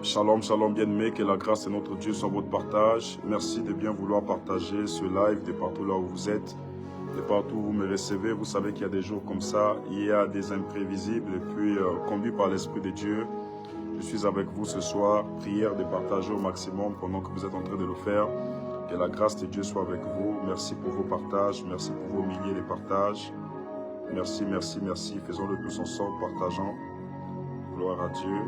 Shalom, shalom bien-aimés, que la grâce de notre Dieu soit votre partage. Merci de bien vouloir partager ce live de partout là où vous êtes, de partout où vous me recevez. Vous savez qu'il y a des jours comme ça, il y a des imprévisibles et puis conduit par l'Esprit de Dieu. Je suis avec vous ce soir, prière de partager au maximum pendant que vous êtes en train de le faire. Que la grâce de Dieu soit avec vous. Merci pour vos partages, merci pour vos milliers de partages. Merci, merci, merci. Faisons-le tous ensemble, partageant. Gloire à Dieu.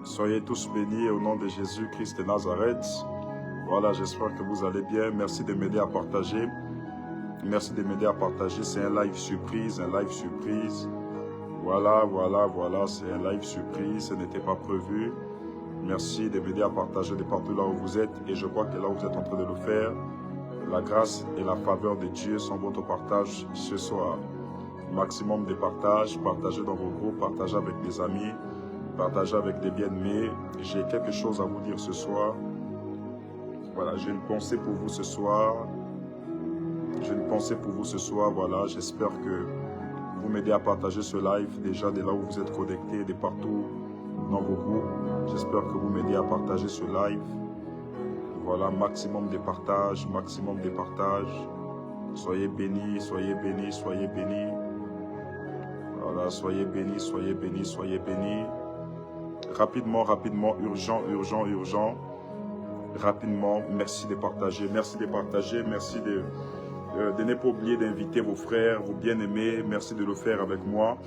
Soyez tous bénis au nom de Jésus-Christ de Nazareth. Voilà, j'espère que vous allez bien. Merci de m'aider à partager. Merci de m'aider à partager. C'est un live surprise, un live surprise. Voilà, c'est un live surprise. Ce n'était pas prévu. Merci de m'aider à partager de partout là où vous êtes. Et je crois que là où vous êtes en train de le faire, la grâce et la faveur de Dieu sont votre partage ce soir. Maximum de partage. Partagez dans vos groupes, partagez avec des amis. Partagez avec des bien-aimés. J'ai quelque chose à vous dire ce soir. Voilà, j'ai une pensée pour vous ce soir. J'ai une pensée pour vous ce soir. Voilà, j'espère que vous m'aidez à partager ce live déjà de là où vous êtes connectés, de partout dans vos groupes. J'espère que vous m'aidez à partager ce live. Voilà, maximum de partage, maximum de partage. Soyez bénis, soyez bénis, soyez bénis. Voilà, soyez bénis, soyez bénis, soyez bénis. Rapidement, rapidement, urgent, urgent, urgent. Rapidement, merci de partager, merci de partager, merci de ne pas oublier d'inviter vos frères, vos bien-aimés. Merci de le faire avec moi.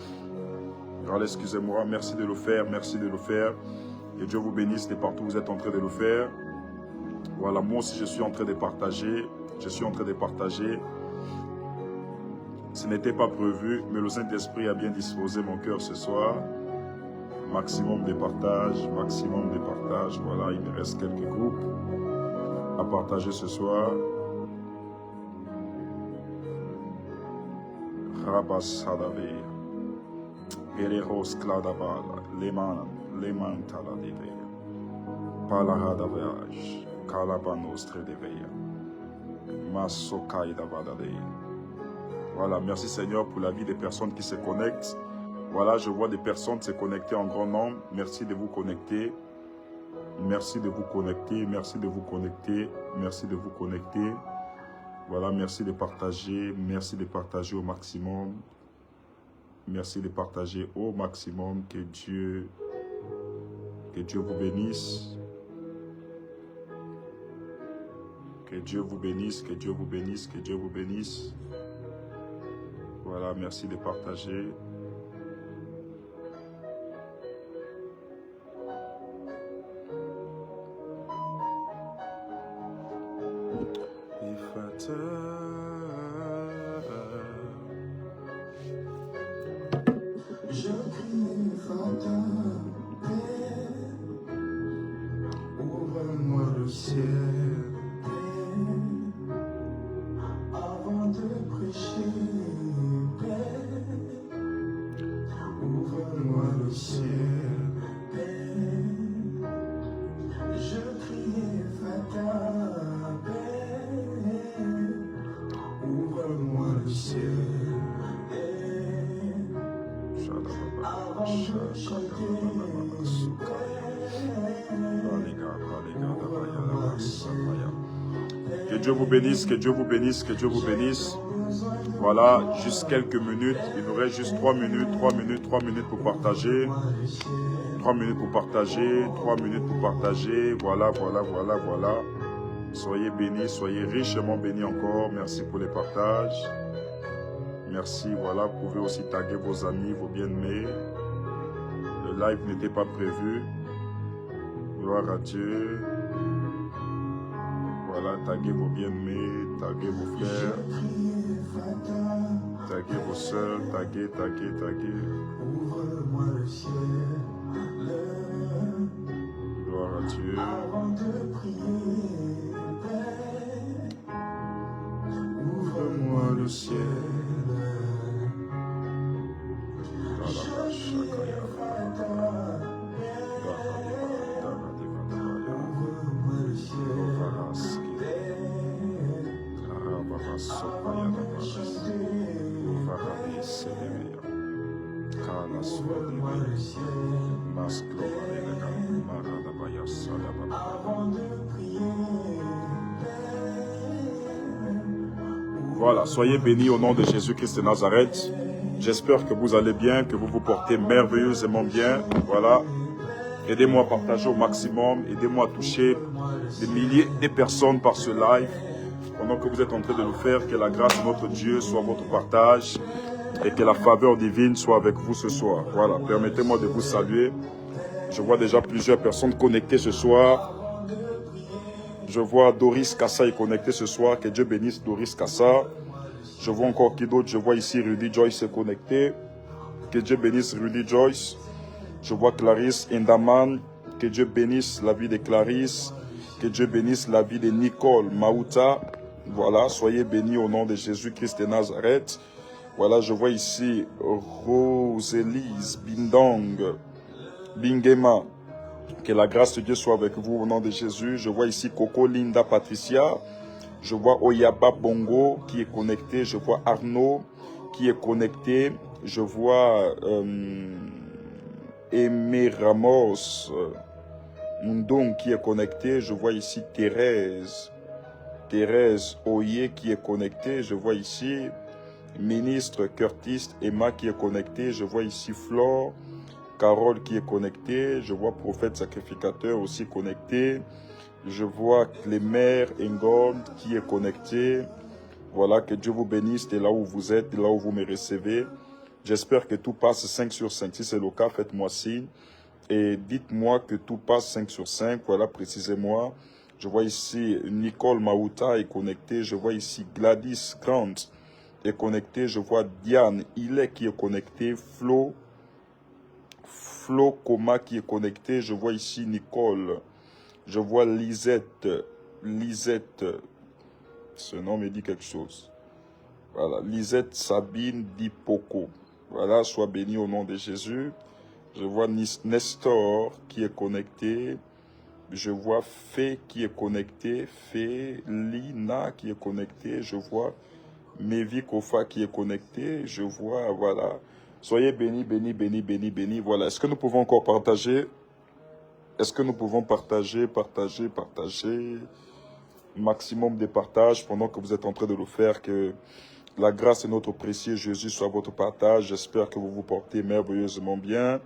Alors, excusez-moi, merci de le faire, merci de le faire. Et Dieu vous bénisse de partout où vous êtes en train de le faire. Voilà, moi aussi je suis en train de partager, je suis en train de partager. Ce n'était pas prévu, mais le Saint-Esprit a bien disposé mon cœur ce soir. Maximum de partage, maximum de partage. Voilà, il me reste quelques groupes à partager ce soir. Rabassadave, Pereros Cladabala, Leman Taladeve, Palaradavage, Calabanostre Deveya, Masokai Davadade. Voilà, merci Seigneur pour la vie des personnes qui se connectent. Voilà, je vois des personnes se connecter en grand nombre. Merci de vous connecter. Merci de vous connecter. Merci de vous connecter. Merci de vous connecter. Voilà, merci de partager. Merci de partager au maximum. Merci de partager au maximum. Que Dieu vous bénisse. Que Dieu vous bénisse. Que Dieu vous bénisse. Que Dieu vous bénisse. Voilà, merci de partager. Je prie, Fantôme, ouvre-moi le ciel, avant de prêcher, ouvre-moi le ciel, je prie, Fantôme, ouvre-moi le ciel. Que Dieu vous bénisse, que Dieu vous bénisse, que Dieu vous bénisse. Voilà, juste quelques minutes. Il nous reste juste 3 minutes, 3 minutes, 3 minutes pour partager. 3 minutes pour partager, 3 minutes pour partager. Voilà, voilà, voilà, voilà. Soyez bénis, soyez richement bénis encore. Merci pour les partages. Merci, voilà. Vous pouvez aussi taguer vos amis, vos bien-aimés. Le live n'était pas prévu. Gloire à Dieu. Voilà, taguez vos bien-aimés, taguez vos frères, taguez vos soeurs, taguez. Ouvre-moi le ciel. Gloire à Dieu. Avant de prier, Père, ouvre-moi le ciel. Ouvre-moi le ciel. Ouvre-moi le ciel. Avant de prier, Voilà, soyez bénis au nom de Jésus-Christ de Nazareth. J'espère que vous allez bien, que vous vous portez merveilleusement bien. Voilà. Aidez-moi à partager au maximum. Aidez-moi à toucher des milliers de personnes par ce live. Pendant que vous êtes en train de le faire, que la grâce de notre Dieu soit votre partage et que la faveur divine soit avec vous ce soir. Voilà, permettez-moi de vous saluer. Je vois déjà plusieurs personnes connectées ce soir. Je vois Doris Kassa est connecté ce soir. Que Dieu bénisse Doris Kassa. Je vois encore qui d'autre. Je vois ici Rudy Joyce est connecté. Que Dieu bénisse Rudy Joyce. Je vois Clarisse Indaman. Que Dieu bénisse la vie de Clarisse. Que Dieu bénisse la vie de Nicole Maouta. Voilà, soyez bénis au nom de Jésus-Christ de Nazareth. Voilà, je vois ici Roselise Bingema. Que la grâce de Dieu soit avec vous au nom de Jésus. Je vois ici Coco Linda Patricia. Je vois Oyaba Bongo qui est connecté. Je vois Arnaud qui est connecté. Je vois Aimé Ramos Ndong qui est connecté. Je vois ici Thérèse Oye qui est connectée. Je vois ici Ministre Curtis Emma qui est connecté. Je vois ici Flore Carole qui est connectée. Je vois Prophète Sacrificateur aussi connecté. Je vois Clémer Engold qui est connecté. Voilà, que Dieu vous bénisse de là où vous êtes, de là où vous me recevez. J'espère que tout passe 5 sur 5. Si c'est le cas, faites-moi signe. Et dites-moi que tout passe 5 sur 5. Voilà, précisez-moi. Je vois ici Nicole Maouta est connectée. Je vois ici Gladys Grant est connectée. Je vois Diane Hillet qui est connectée. Flo Coma qui est connectée. Je vois ici Nicole. Je vois Lisette. Ce nom me dit quelque chose. Voilà, Lisette Sabine Dipoko. Voilà, sois béni au nom de Jésus. Je vois Nestor qui est connecté. Je vois Fé qui est connecté. Félina qui est connecté. Je vois Mevi Kofa qui est connecté. Je vois, voilà. Soyez bénis, bénis, bénis, bénis, bénis. Voilà. Est-ce que nous pouvons encore partager? Est-ce que nous pouvons partager? Maximum de partage pendant que vous êtes en train de le faire. Que la grâce de notre précieux Jésus soit votre partage. J'espère que vous vous portez merveilleusement bien.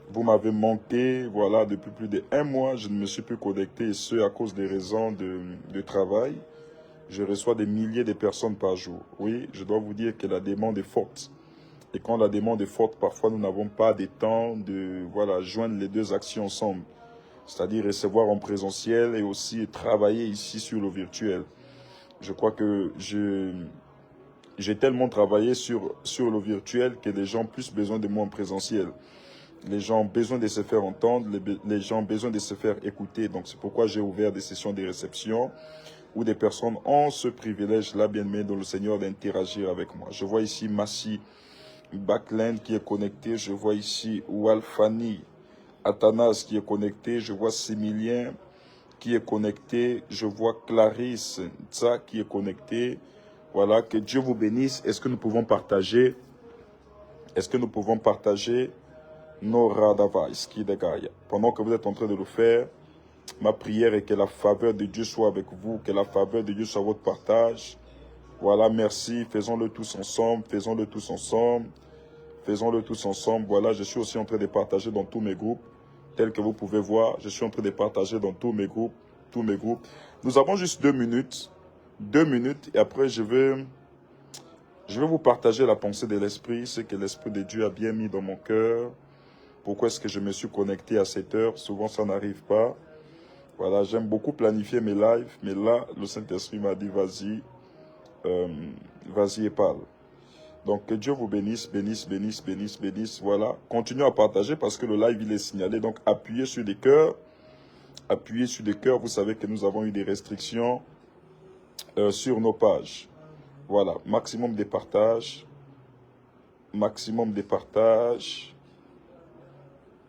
Vous m'avez manqué, voilà, depuis plus d'1 mois, je ne me suis plus connecté, et ce, à cause des raisons de travail. Je reçois des milliers de personnes par jour. Oui, je dois vous dire que la demande est forte. Et quand la demande est forte, parfois, nous n'avons pas de temps de, voilà, joindre les deux actions ensemble. C'est-à-dire recevoir en présentiel et aussi travailler ici sur le virtuel. Je crois que j'ai tellement travaillé sur le virtuel que les gens ont plus besoin de moi en présentiel. Les gens ont besoin de se faire entendre, les gens ont besoin de se faire écouter. Donc, c'est pourquoi j'ai ouvert des sessions de réception où des personnes ont ce privilège-là, bien aimé, dans le Seigneur, d'interagir avec moi. Je vois ici Massi Backland qui est connecté. Je vois ici Walfani Athanas qui est connecté. Je vois Similien qui est connecté. Je vois Clarisse Tsa qui est connecté. Voilà, que Dieu vous bénisse. Est-ce que nous pouvons partager? Est-ce que nous pouvons partager? Pendant que vous êtes en train de le faire, ma prière est que la faveur de Dieu soit avec vous, que la faveur de Dieu soit votre partage. Voilà, merci. Faisons-le tous ensemble, faisons-le tous ensemble, faisons-le tous ensemble. Voilà, je suis aussi en train de partager dans tous mes groupes, tel que vous pouvez voir. Je suis en train de partager dans tous mes groupes, Nous avons juste 2 minutes, et après je vais vous partager la pensée de l'Esprit, ce que l'Esprit de Dieu a bien mis dans mon cœur. Pourquoi est-ce que je me suis connecté à cette heure? Souvent, ça n'arrive pas. Voilà, j'aime beaucoup planifier mes lives, mais là, le Saint-Esprit m'a dit, vas-y, vas-y et parle. Donc, que Dieu vous bénisse, bénisse, bénisse, bénisse, bénisse. Voilà, continuez à partager parce que le live, il est signalé. Donc, appuyez sur des cœurs. Appuyez sur des cœurs. Vous savez que nous avons eu des restrictions sur nos pages. Voilà, maximum de partages. Maximum de partages.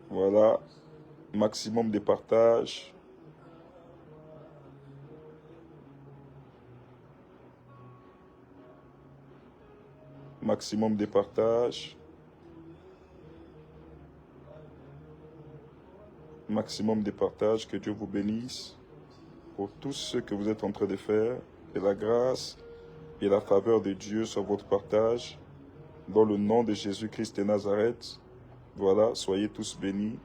Voilà, maximum de partages. Maximum de partages. Maximum de partages. Que Dieu vous bénisse pour tout ce que vous êtes en train de faire. Et la grâce et la faveur de Dieu sur votre partage. Dans le nom de Jésus-Christ de Nazareth. Voilà, soyez tous bénis.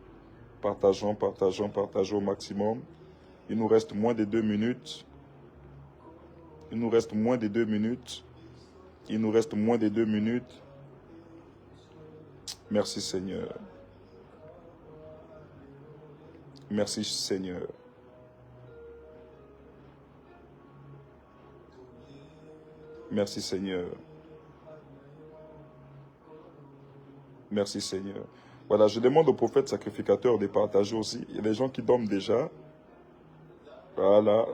Partageons, partageons, partageons au maximum. Il nous reste moins de 2 minutes. Il nous reste moins de 2 minutes. Il nous reste moins de 2 minutes. Merci Seigneur. Merci Seigneur. Merci Seigneur. Merci Seigneur. Voilà, je demande au prophète sacrificateur de partager aussi. Il y a des gens qui dorment déjà. Voilà.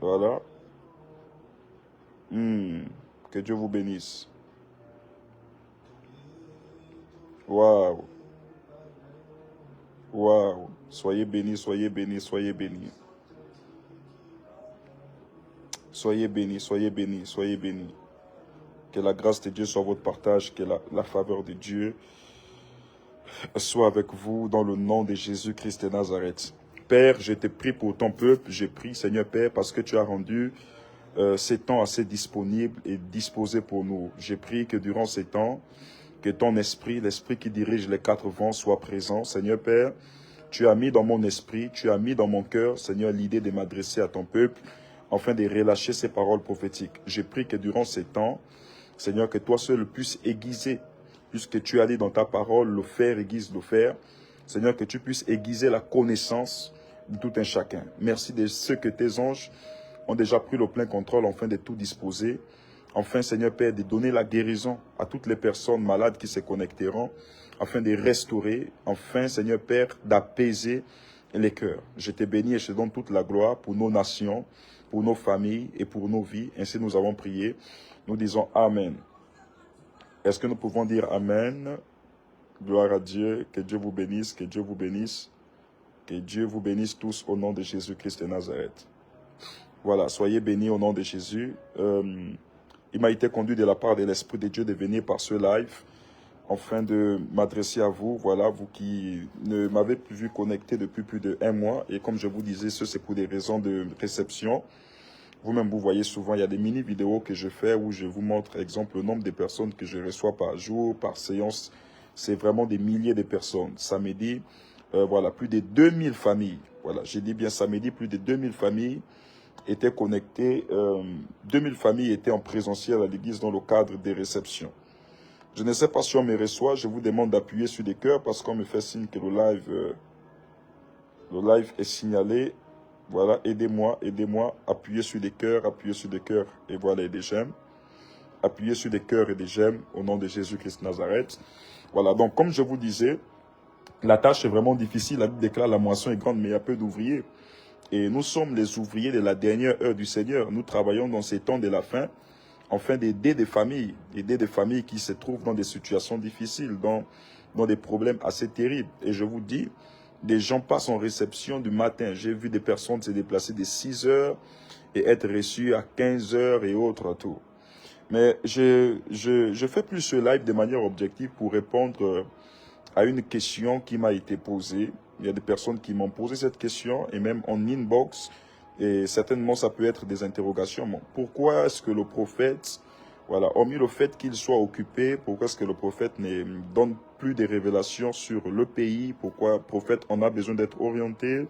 Voilà. Que Dieu vous bénisse. Waouh. Waouh. Soyez bénis, soyez bénis, soyez bénis. Soyez bénis, soyez bénis, soyez bénis. Que la grâce de Dieu soit votre partage, que la faveur de Dieu soit avec vous dans le nom de Jésus-Christ de Nazareth. Père, je te prie pour ton peuple, je prie Seigneur Père parce que tu as rendu ces temps assez disponibles et disposés pour nous. Je prie que durant ces temps, que ton esprit, l'esprit qui dirige les 4 vents soit présent. Seigneur Père, tu as mis dans mon esprit, tu as mis dans mon cœur, Seigneur, l'idée de m'adresser à ton peuple, afin de relâcher ces paroles prophétiques. Je prie que durant ces temps, Seigneur, que toi seul puisses aiguiser, puisque tu as dit dans ta parole, le fer aiguise le fer. Seigneur, que tu puisses aiguiser la connaissance de tout un chacun. Merci de ce que tes anges ont déjà pris le plein contrôle, afin de tout disposer. Enfin, Seigneur Père, de donner la guérison à toutes les personnes malades qui se connecteront, afin de restaurer, enfin, Seigneur Père, d'apaiser les cœurs. Je te bénis et je te donne toute la gloire pour nos nations, pour nos familles et pour nos vies. Ainsi nous avons prié. Nous disons Amen. Est-ce que nous pouvons dire Amen? Gloire à Dieu. Que Dieu vous bénisse, que Dieu vous bénisse. Que Dieu vous bénisse tous au nom de Jésus-Christ de Nazareth. Voilà, soyez bénis au nom de Jésus. Il m'a été conduit de la part de l'Esprit de Dieu de venir par ce live, afin de m'adresser à vous, voilà, vous qui ne m'avez plus vu connecté depuis plus d'1 mois. Et comme je vous disais, c'est pour des raisons de réception. Vous-même, vous voyez souvent, il y a des mini-vidéos que je fais où je vous montre, exemple, le nombre de personnes que je reçois par jour, par séance. C'est vraiment des milliers de personnes. Samedi, voilà, plus de 2000 familles. Voilà, j'ai dit bien samedi, plus de 2000 familles étaient connectées. 2000 familles étaient en présentiel à l'église dans le cadre des réceptions. Je ne sais pas si on me reçoit. Je vous demande d'appuyer sur des cœurs parce qu'on me fait signe que le live est signalé. Voilà, aidez-moi, aidez-moi. Appuyez sur des cœurs et voilà, et des j'aime. Appuyez sur des cœurs et des j'aime au nom de Jésus-Christ de Nazareth. Voilà, donc comme je vous disais, la tâche est vraiment difficile. La Bible déclare la moisson est grande, mais il y a peu d'ouvriers. Et nous sommes les ouvriers de la dernière heure du Seigneur. Nous travaillons dans ces temps de la fin, afin d'aider des familles qui se trouvent dans des situations difficiles, dans des problèmes assez terribles. Et je vous dis, des gens passent en réception du matin. J'ai vu des personnes se déplacer de 6 heures et être reçues à 15 heures et autres à tout. Mais je fais plus ce live de manière objective pour répondre à une question qui m'a été posée. Il y a des personnes qui m'ont posé cette question et même en inbox. Et certainement, ça peut être des interrogations. Bon, pourquoi est-ce que le prophète, voilà, hormis le fait qu'il soit occupé, pourquoi est-ce que le prophète ne donne plus de révélations sur le pays? Pourquoi le prophète en a besoin d'être orienté?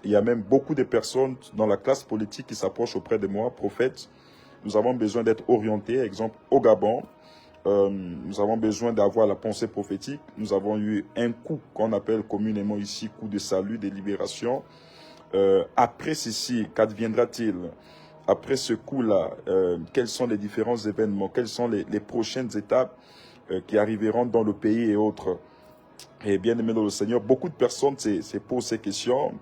Il y a même beaucoup de personnes dans la classe politique qui s'approchent auprès de moi. Prophète, nous avons besoin d'être orientés. Exemple, au Gabon, nous avons besoin d'avoir la pensée prophétique. Nous avons eu un coup qu'on appelle communément ici coup de salut, de libération. après ceci, qu'adviendra-t-il? Après ce coup-là, quels sont les différents événements? Quelles sont les prochaines étapes qui arriveront dans le pays et autres? Et bien aimé dans le Seigneur, beaucoup de personnes se posent ces questions.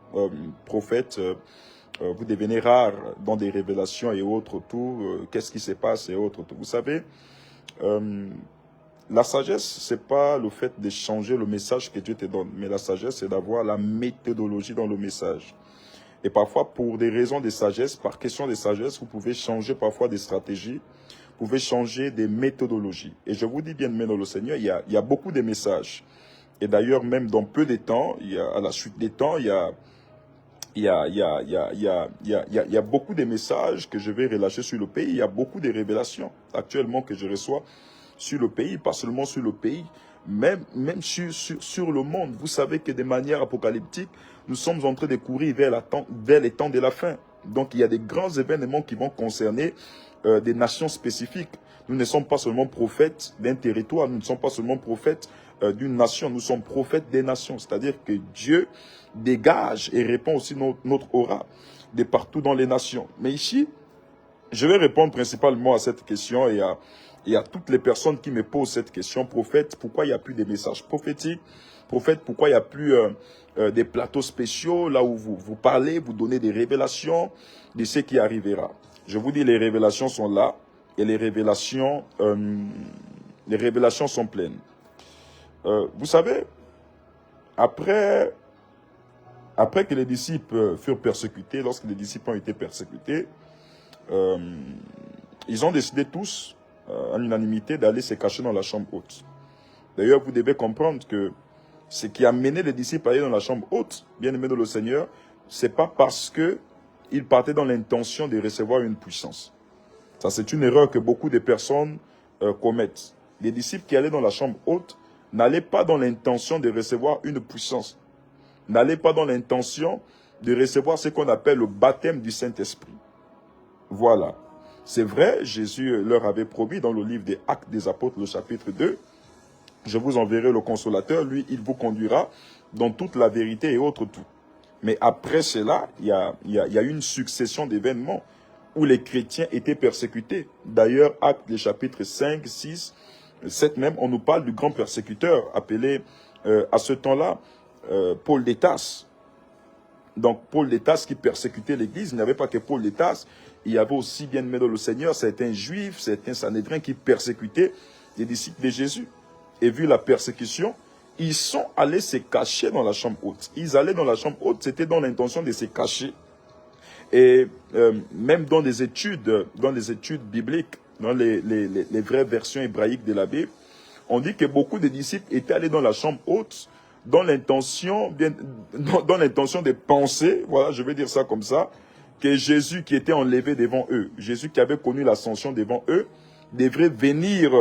Prophète, vous devenez rare dans des révélations et autres, tout. Qu'est-ce qui se passe et autres, tout. Vous savez, la sagesse, c'est pas le fait de changer le message que Dieu te donne, mais la sagesse, c'est d'avoir la méthodologie dans le message. Et parfois, pour des raisons de sagesse, par question de sagesse, vous pouvez changer parfois des stratégies, vous pouvez changer des méthodologies. Et je vous dis bien, mais dans le Seigneur, il y a beaucoup de messages. Et d'ailleurs, même dans peu de temps, à la suite des temps, il y a beaucoup de messages que je vais relâcher sur le pays. Il y a beaucoup de révélations actuellement que je reçois sur le pays, pas seulement sur le pays, même sur le monde. Vous savez que de manière apocalyptique, nous sommes en train de courir vers les temps de la fin. Donc il y a des grands événements qui vont concerner des nations spécifiques. Nous ne sommes pas seulement prophètes d'un territoire, nous ne sommes pas seulement prophètes d'une nation, nous sommes prophètes des nations. C'est-à-dire que Dieu dégage et répand aussi notre aura de partout dans les nations. Mais ici, je vais répondre principalement à cette question et à toutes les personnes qui me posent cette question. Prophète, pourquoi il n'y a plus de messages prophétiques? Prophète, pourquoi il n'y a plus des plateaux spéciaux là où vous parlez, vous donnez des révélations de ce qui arrivera? Je vous dis, les révélations sont là et les révélations sont pleines. Vous savez, après que les disciples furent persécutés, lorsque les disciples ont été persécutés, ils ont décidé tous, en unanimité, d'aller se cacher dans la chambre haute. D'ailleurs, vous devez comprendre que ce qui a mené les disciples à aller dans la chambre haute, bien aimés dans le Seigneur, c'est pas parce qu'ils partaient dans l'intention de recevoir une puissance. Ça, c'est une erreur que beaucoup de personnes commettent. Les disciples qui allaient dans la chambre haute n'allaient pas dans l'intention de recevoir une puissance. N'allaient pas dans l'intention de recevoir ce qu'on appelle le baptême du Saint-Esprit. Voilà. C'est vrai, Jésus leur avait promis dans le livre des Actes des Apôtres, le chapitre 2, je vous enverrai le consolateur, lui, il vous conduira dans toute la vérité et autres tout. Mais après cela, il y a une succession d'événements où les chrétiens étaient persécutés. D'ailleurs, Actes, les chapitres 5, 6, 7 même, on nous parle du grand persécuteur appelé à ce temps-là Paul de Tarse. Donc Paul de Tarse qui persécutait l'Église, il n'y avait pas que Paul de Tarse, il y avait aussi, bien aimé dans le Seigneur, certains juifs, certains sanédrins qui persécutaient les disciples de Jésus. Et vu la persécution, ils sont allés se cacher dans la chambre haute. Ils allaient dans la chambre haute, c'était dans l'intention de se cacher. Et même dans les études bibliques, dans les vraies versions hébraïques de la Bible, on dit que beaucoup de disciples étaient allés dans la chambre haute dans l'intention de penser, voilà, je vais dire ça comme ça, que Jésus qui était enlevé devant eux, Jésus qui avait connu l'ascension devant eux, devrait venir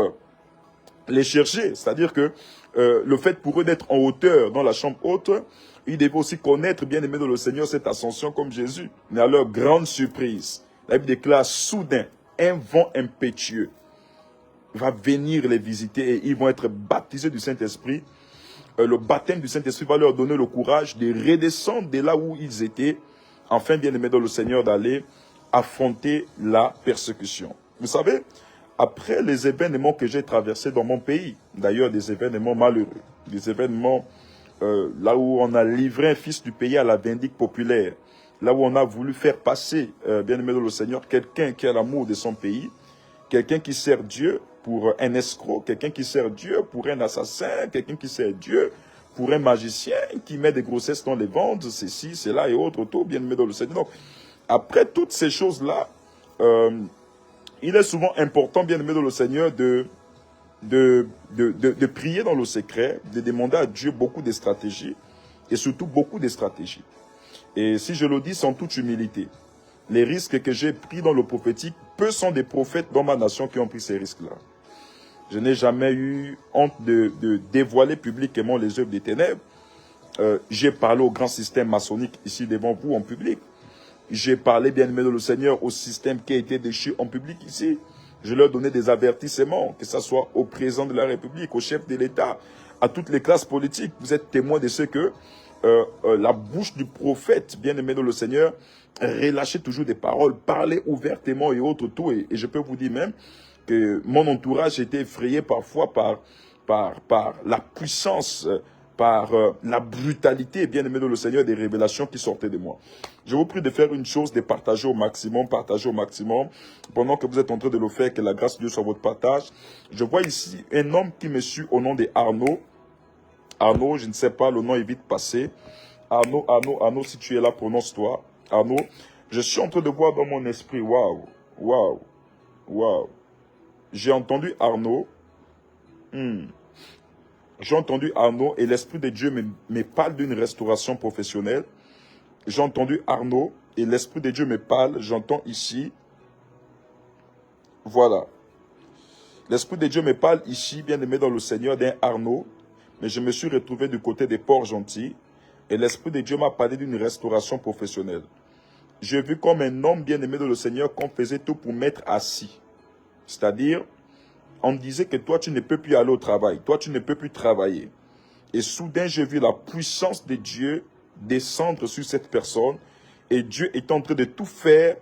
les chercher. C'est-à-dire que le fait pour eux d'être en hauteur dans la chambre haute, ils devaient aussi connaître, bien aimé dans le Seigneur, cette ascension comme Jésus. Mais à leur grande surprise, la Bible déclare soudain, un vent impétueux va venir les visiter et ils vont être baptisés du Saint-Esprit. Le baptême du Saint-Esprit va leur donner le courage de redescendre de là où ils étaient, afin, bien aimé dans le Seigneur, d'aller affronter la persécution. Vous savez, après les événements que j'ai traversés dans mon pays, d'ailleurs des événements malheureux, des événements là où on a livré un fils du pays à la vindicte populaire, là où on a voulu faire passer, bien aimé dans le Seigneur, quelqu'un qui a l'amour de son pays, quelqu'un qui sert Dieu pour un escroc, quelqu'un qui sert Dieu pour un assassin, quelqu'un qui sert Dieu pour un magicien qui met des grossesses dans les ventres, ceci, cela et autres, tout, bien aimé dans le Seigneur. Donc, après toutes ces choses-là, il est souvent important, bien aimé dans le Seigneur, de prier dans le secret, de demander à Dieu beaucoup de stratégies, et surtout beaucoup de stratégies. Et si je le dis sans toute humilité, les risques que j'ai pris dans le prophétique, peu sont des prophètes dans ma nation qui ont pris ces risques-là. Je n'ai jamais eu honte de dévoiler publiquement les œuvres des ténèbres. J'ai parlé au grand système maçonnique ici devant vous en public. J'ai parlé, bien aimé de le Seigneur, au système qui a été déchu en public ici. Je leur donnais des avertissements, que ce soit au président de la République, au chef de l'État, à toutes les classes politiques. Vous êtes témoins de ce que la bouche du prophète, bien-aimé dans le Seigneur, relâcher toujours des paroles, parler ouvertement et autres, tout. Et je peux vous dire même que mon entourage était effrayé parfois par la puissance, par la brutalité, bien-aimé dans le Seigneur, des révélations qui sortaient de moi. Je vous prie de faire une chose, de partager au maximum, pendant que vous êtes en train de le faire, que la grâce de Dieu soit votre partage. Je vois ici un homme qui me suit au nom de Arnaud. Arnaud, je ne sais pas, le nom est vite passé. Arnaud, si tu es là, prononce-toi. Arnaud, je suis en train de voir dans mon esprit, waouh. J'ai entendu Arnaud. J'ai entendu Arnaud et l'Esprit de Dieu me parle d'une restauration professionnelle. J'ai entendu Arnaud et l'Esprit de Dieu me parle. J'entends ici. Voilà. L'Esprit de Dieu me parle ici, bien aimé dans le Seigneur, d'un Arnaud. Mais je me suis retrouvé du côté des Port-Gentil. Et l'Esprit de Dieu m'a parlé d'une restauration professionnelle. J'ai vu comme un homme bien aimé dans le Seigneur qu'on faisait tout pour mettre assis. C'est-à-dire, on disait que toi, tu ne peux plus aller au travail. Toi, tu ne peux plus travailler. Et soudain, j'ai vu la puissance de Dieu descendre sur cette personne. Et Dieu est en train de tout faire.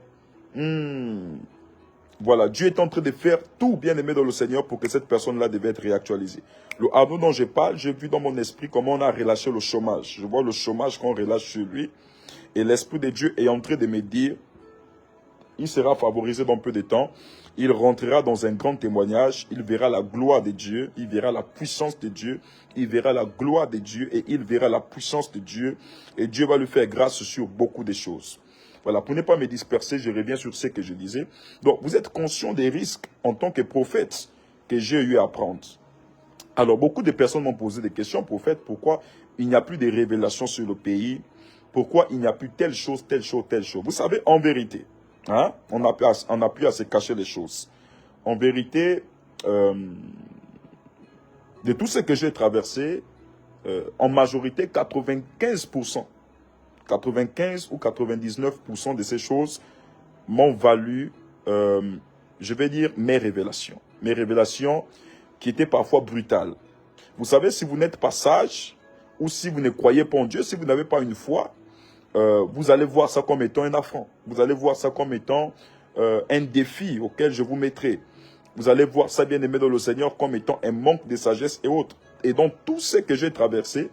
Voilà, Dieu est en train de faire tout, bien aimé dans le Seigneur, pour que cette personne-là devait être réactualisée. Le Arnaud dont je parle, j'ai vu dans mon esprit comment on a relâché le chômage. Je vois le chômage qu'on relâche sur lui. Et l'Esprit de Dieu est en train de me dire, il sera favorisé dans peu de temps. Il rentrera dans un grand témoignage. Il verra la gloire de Dieu. Il verra la puissance de Dieu. Il verra la gloire de Dieu et il verra la puissance de Dieu. Et Dieu va lui faire grâce sur beaucoup de choses. Voilà, pour ne pas me disperser, je reviens sur ce que je disais. Donc, vous êtes conscient des risques en tant que prophète que j'ai eu à prendre. Alors, beaucoup de personnes m'ont posé des questions, prophète, pourquoi il n'y a plus de révélations sur le pays? Pourquoi il n'y a plus telle chose, telle chose, telle chose? Vous savez, en vérité, hein, on n'a plus à se cacher les choses. En vérité, de tout ce que j'ai traversé, en majorité, 95% ou 99% de ces choses m'ont valu, je vais dire, mes révélations. Mes révélations qui étaient parfois brutales. Vous savez, si vous n'êtes pas sage, ou si vous ne croyez pas en Dieu, si vous n'avez pas une foi, vous allez voir ça comme étant un affront. Vous allez voir ça comme étant un défi auquel je vous mettrai. Vous allez voir ça, bien aimé dans le Seigneur, comme étant un manque de sagesse et autres. Et dans tout ce que j'ai traversé,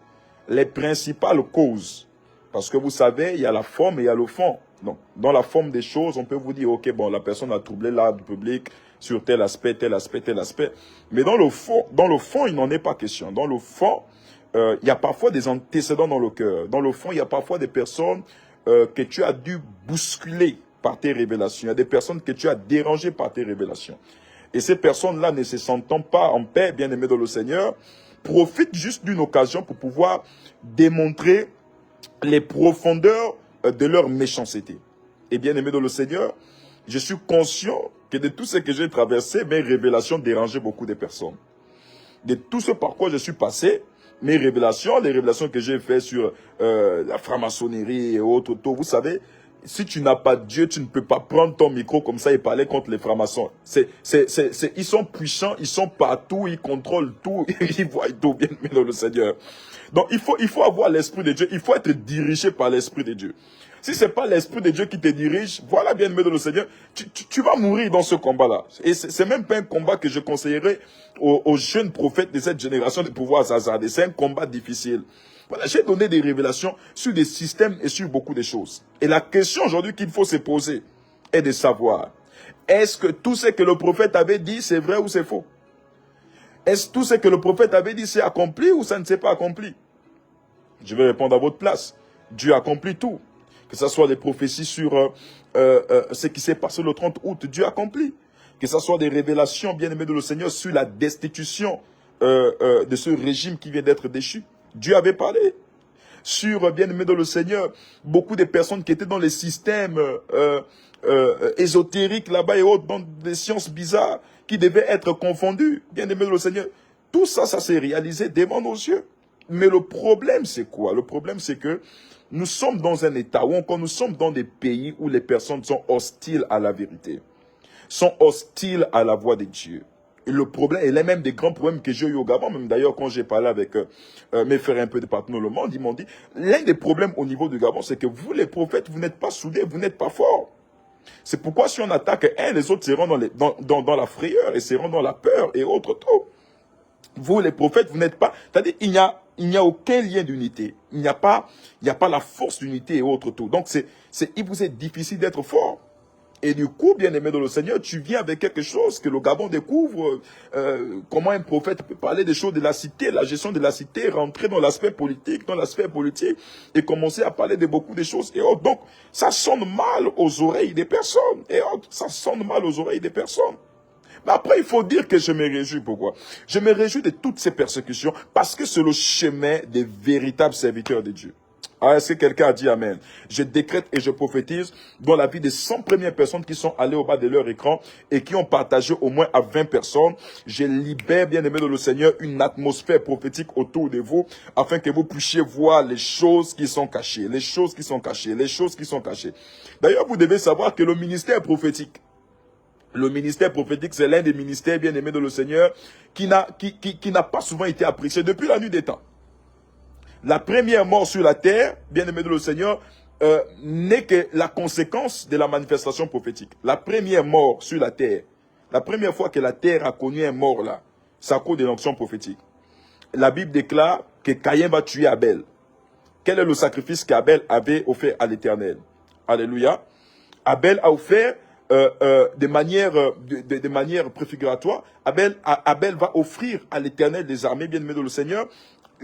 les principales causes, parce que vous savez, il y a la forme et il y a le fond. Donc, dans la forme des choses, on peut vous dire, ok, bon, la personne a troublé l'ordre public sur tel aspect, tel aspect, tel aspect. Mais dans le fond, il n'en est pas question. Dans le fond, il y a parfois des antécédents dans le cœur. Dans le fond, il y a parfois des personnes que tu as dû bousculer par tes révélations. Il y a des personnes que tu as dérangées par tes révélations. Et ces personnes-là, ne se sentant pas en paix, bien aimées dans le Seigneur, profitent juste d'une occasion pour pouvoir démontrer les profondeurs de leur méchanceté. Et bien aimé dans le Seigneur, je suis conscient que de tout ce que j'ai traversé, mes révélations dérangeaient beaucoup de personnes. De tout ce par quoi je suis passé, mes révélations, les révélations que j'ai faites sur la franc-maçonnerie et autres, tout, vous savez, si tu n'as pas Dieu, tu ne peux pas prendre ton micro comme ça et parler contre les francs-maçons. Ils sont puissants, ils sont partout, ils contrôlent tout, ils voient tout, bien aimé dans le Seigneur. Donc, il faut avoir l'Esprit de Dieu. Il faut être dirigé par l'Esprit de Dieu. Si ce n'est pas l'Esprit de Dieu qui te dirige, voilà, bien aimé dans le Seigneur, tu vas mourir dans ce combat-là. Et c'est même pas un combat que je conseillerais aux jeunes prophètes de cette génération de pouvoir s'hasarder. C'est un combat difficile. Voilà, j'ai donné des révélations sur des systèmes et sur beaucoup de choses. Et la question aujourd'hui qu'il faut se poser est de savoir, est-ce que tout ce que le prophète avait dit, c'est vrai ou c'est faux? Est-ce que tout ce que le prophète avait dit s'est accompli ou ça ne s'est pas accompli? Je vais répondre à votre place. Dieu accomplit tout. Que ce soit des prophéties sur ce qui s'est passé le 30 août, Dieu accomplit. Que ce soit des révélations, bien aimées de le Seigneur, sur la destitution de ce régime qui vient d'être déchu. Dieu avait parlé. Sur, bien aimé de le Seigneur, beaucoup de personnes qui étaient dans les systèmes ésotériques là-bas et autres, dans des sciences bizarres, qui devaient être confondues, bien aimé de le Seigneur. Tout ça, ça s'est réalisé devant nos yeux. Mais le problème, c'est quoi? Le problème, c'est que nous sommes dans un état où encore nous sommes dans des pays où les personnes sont hostiles à la vérité, sont hostiles à la voix de Dieu. Et le problème, et l'un même des grands problèmes que j'ai eu au Gabon, même d'ailleurs quand j'ai parlé avec mes frères un peu de partout dans le monde, ils m'ont dit, l'un des problèmes au niveau du Gabon, c'est que vous les prophètes, vous n'êtes pas soudés, vous n'êtes pas forts. C'est pourquoi si on attaque un, les autres seront dans la frayeur et seront dans la peur et autres tout. Vous les prophètes, vous n'êtes pas, c'est-à-dire il n'y a aucun lien d'unité. Il n'y a pas la force d'unité et autres tout. Donc il vous est difficile d'être fort. Et du coup, bien-aimé dans le Seigneur, tu viens avec quelque chose que le Gabon découvre, comment un prophète peut parler des choses de la cité, la gestion de la cité, rentrer dans l'aspect politique, et commencer à parler de beaucoup de choses et autres. Donc, ça sonne mal aux oreilles des personnes et autres. Ça sonne mal aux oreilles des personnes. Mais après, il faut dire que je me réjouis. Pourquoi? Je me réjouis de toutes ces persécutions parce que c'est le chemin des véritables serviteurs de Dieu. Ah, est-ce que quelqu'un a dit Amen? Je décrète et je prophétise dans la vie des 100 premières personnes qui sont allées au bas de leur écran et qui ont partagé au moins à 20 personnes. Je libère, bien aimé dans le Seigneur, une atmosphère prophétique autour de vous afin que vous puissiez voir les choses qui sont cachées, les choses qui sont cachées, les choses qui sont cachées. D'ailleurs, vous devez savoir que le ministère prophétique, c'est l'un des ministères, bien aimés dans le Seigneur, qui n'a pas souvent été apprécié depuis la nuit des temps. La première mort sur la terre, bien aimé de le Seigneur, n'est que la conséquence de la manifestation prophétique. La première mort sur la terre, la première fois que la terre a connu un mort là, c'est à cause de l'onction prophétique. La Bible déclare que Caïn va tuer Abel. Quel est le sacrifice qu'Abel avait offert à l'Éternel? Alléluia. Abel a offert de manière préfiguratoire. Abel va offrir à l'Éternel des armées, bien aimé de le Seigneur,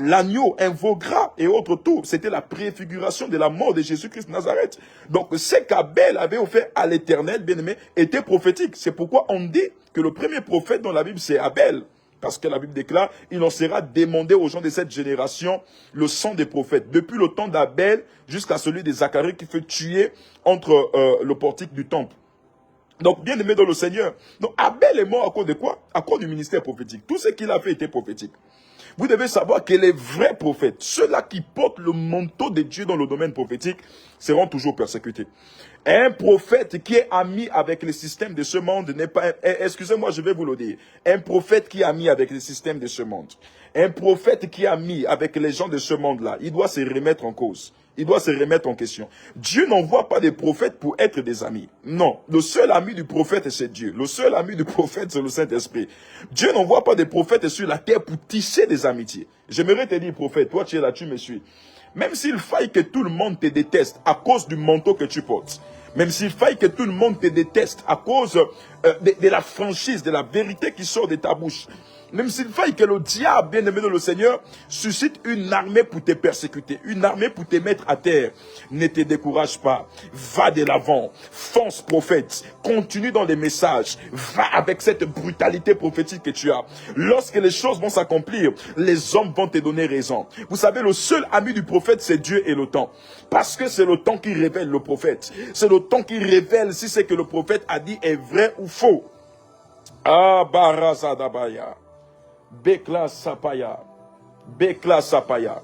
l'agneau, un veau gras et autres tout. C'était la préfiguration de la mort de Jésus-Christ de Nazareth. Donc, ce qu'Abel avait offert à l'Éternel, bien-aimé, était prophétique. C'est pourquoi on dit que le premier prophète dans la Bible, c'est Abel. Parce que la Bible déclare, il en sera demandé aux gens de cette génération le sang des prophètes. Depuis le temps d'Abel jusqu'à celui de Zacharie qui fut tué entre le portique du temple. Donc, bien aimé dans le Seigneur. Donc, Abel est mort à cause de quoi? À cause du ministère prophétique. Tout ce qu'il a fait était prophétique. Vous devez savoir que les vrais prophètes, ceux-là qui portent le manteau de Dieu dans le domaine prophétique, seront toujours persécutés. Un prophète qui est ami avec le système de ce monde n'est pas... Excusez-moi, je vais vous le dire. Un prophète qui est ami avec le système de ce monde, un prophète qui est ami avec les gens de ce monde-là, il doit se remettre en cause. Il doit se remettre en question. Dieu n'envoie pas des prophètes pour être des amis. Non. Le seul ami du prophète, c'est Dieu. Le seul ami du prophète, c'est le Saint-Esprit. Dieu n'envoie pas des prophètes sur la terre pour tisser des amitiés. J'aimerais te dire, prophète, toi tu es là, tu me suis. Même s'il faille que tout le monde te déteste à cause du manteau que tu portes, même s'il faille que tout le monde te déteste à cause de la franchise, de la vérité qui sort de ta bouche, même s'il faille que le diable, bien aimé de le Seigneur, suscite une armée pour te persécuter, une armée pour te mettre à terre, ne te décourage pas. Va de l'avant, fonce prophète, continue dans les messages, va avec cette brutalité prophétique que tu as. Lorsque les choses vont s'accomplir, les hommes vont te donner raison. Vous savez, le seul ami du prophète, c'est Dieu et le temps. Parce que c'est le temps qui révèle le prophète. C'est le temps qui révèle si ce que le prophète a dit est vrai ou faux. Ah, Barazadabaya. Bekla Sapaya. Bekla Sapaya.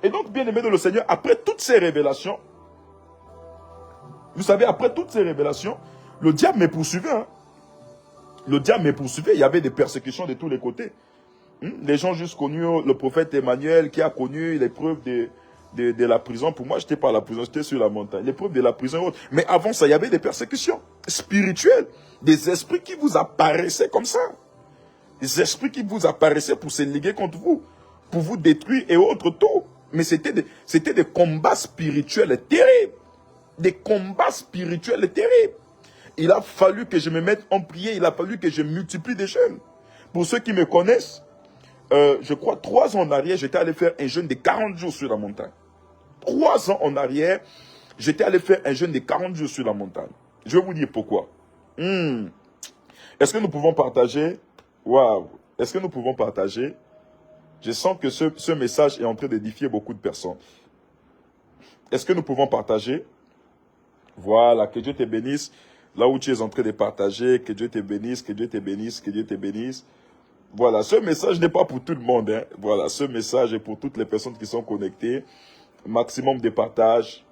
Et donc, bien aimé de le Seigneur, après toutes ces révélations, vous savez, après toutes ces révélations, le diable me poursuivait. Hein. Le diable me poursuivait. Il y avait des persécutions de tous les côtés. Les gens juste connus le prophète Emmanuel qui a connu l'épreuve de la prison. Pour moi, je n'étais pas à la prison, j'étais sur la montagne. L'épreuve de la prison. Mais avant ça, il y avait des persécutions spirituelles. Des esprits qui vous apparaissaient comme ça. Des esprits qui vous apparaissaient pour se liguer contre vous, pour vous détruire et autres tout. Mais c'était des combats spirituels terribles. Des combats spirituels terribles. Il a fallu que je me mette en prière, il a fallu que je multiplie des jeûnes. Pour ceux qui me connaissent, je crois 3 ans en arrière, j'étais allé faire un jeûne de 40 jours sur la montagne. 3 ans en arrière, j'étais allé faire un jeûne de 40 jours sur la montagne. Je vais vous dire pourquoi. Est-ce que nous pouvons partager? Waouh! Est-ce que nous pouvons partager? Je sens que ce message est en train d'édifier beaucoup de personnes. Est-ce que nous pouvons partager? Voilà, que Dieu te bénisse. Là où tu es en train de partager, que Dieu te bénisse, que Dieu te bénisse, que Dieu te bénisse. Voilà, ce message n'est pas pour tout le monde. Hein. Voilà, ce message est pour toutes les personnes qui sont connectées. Maximum de partage.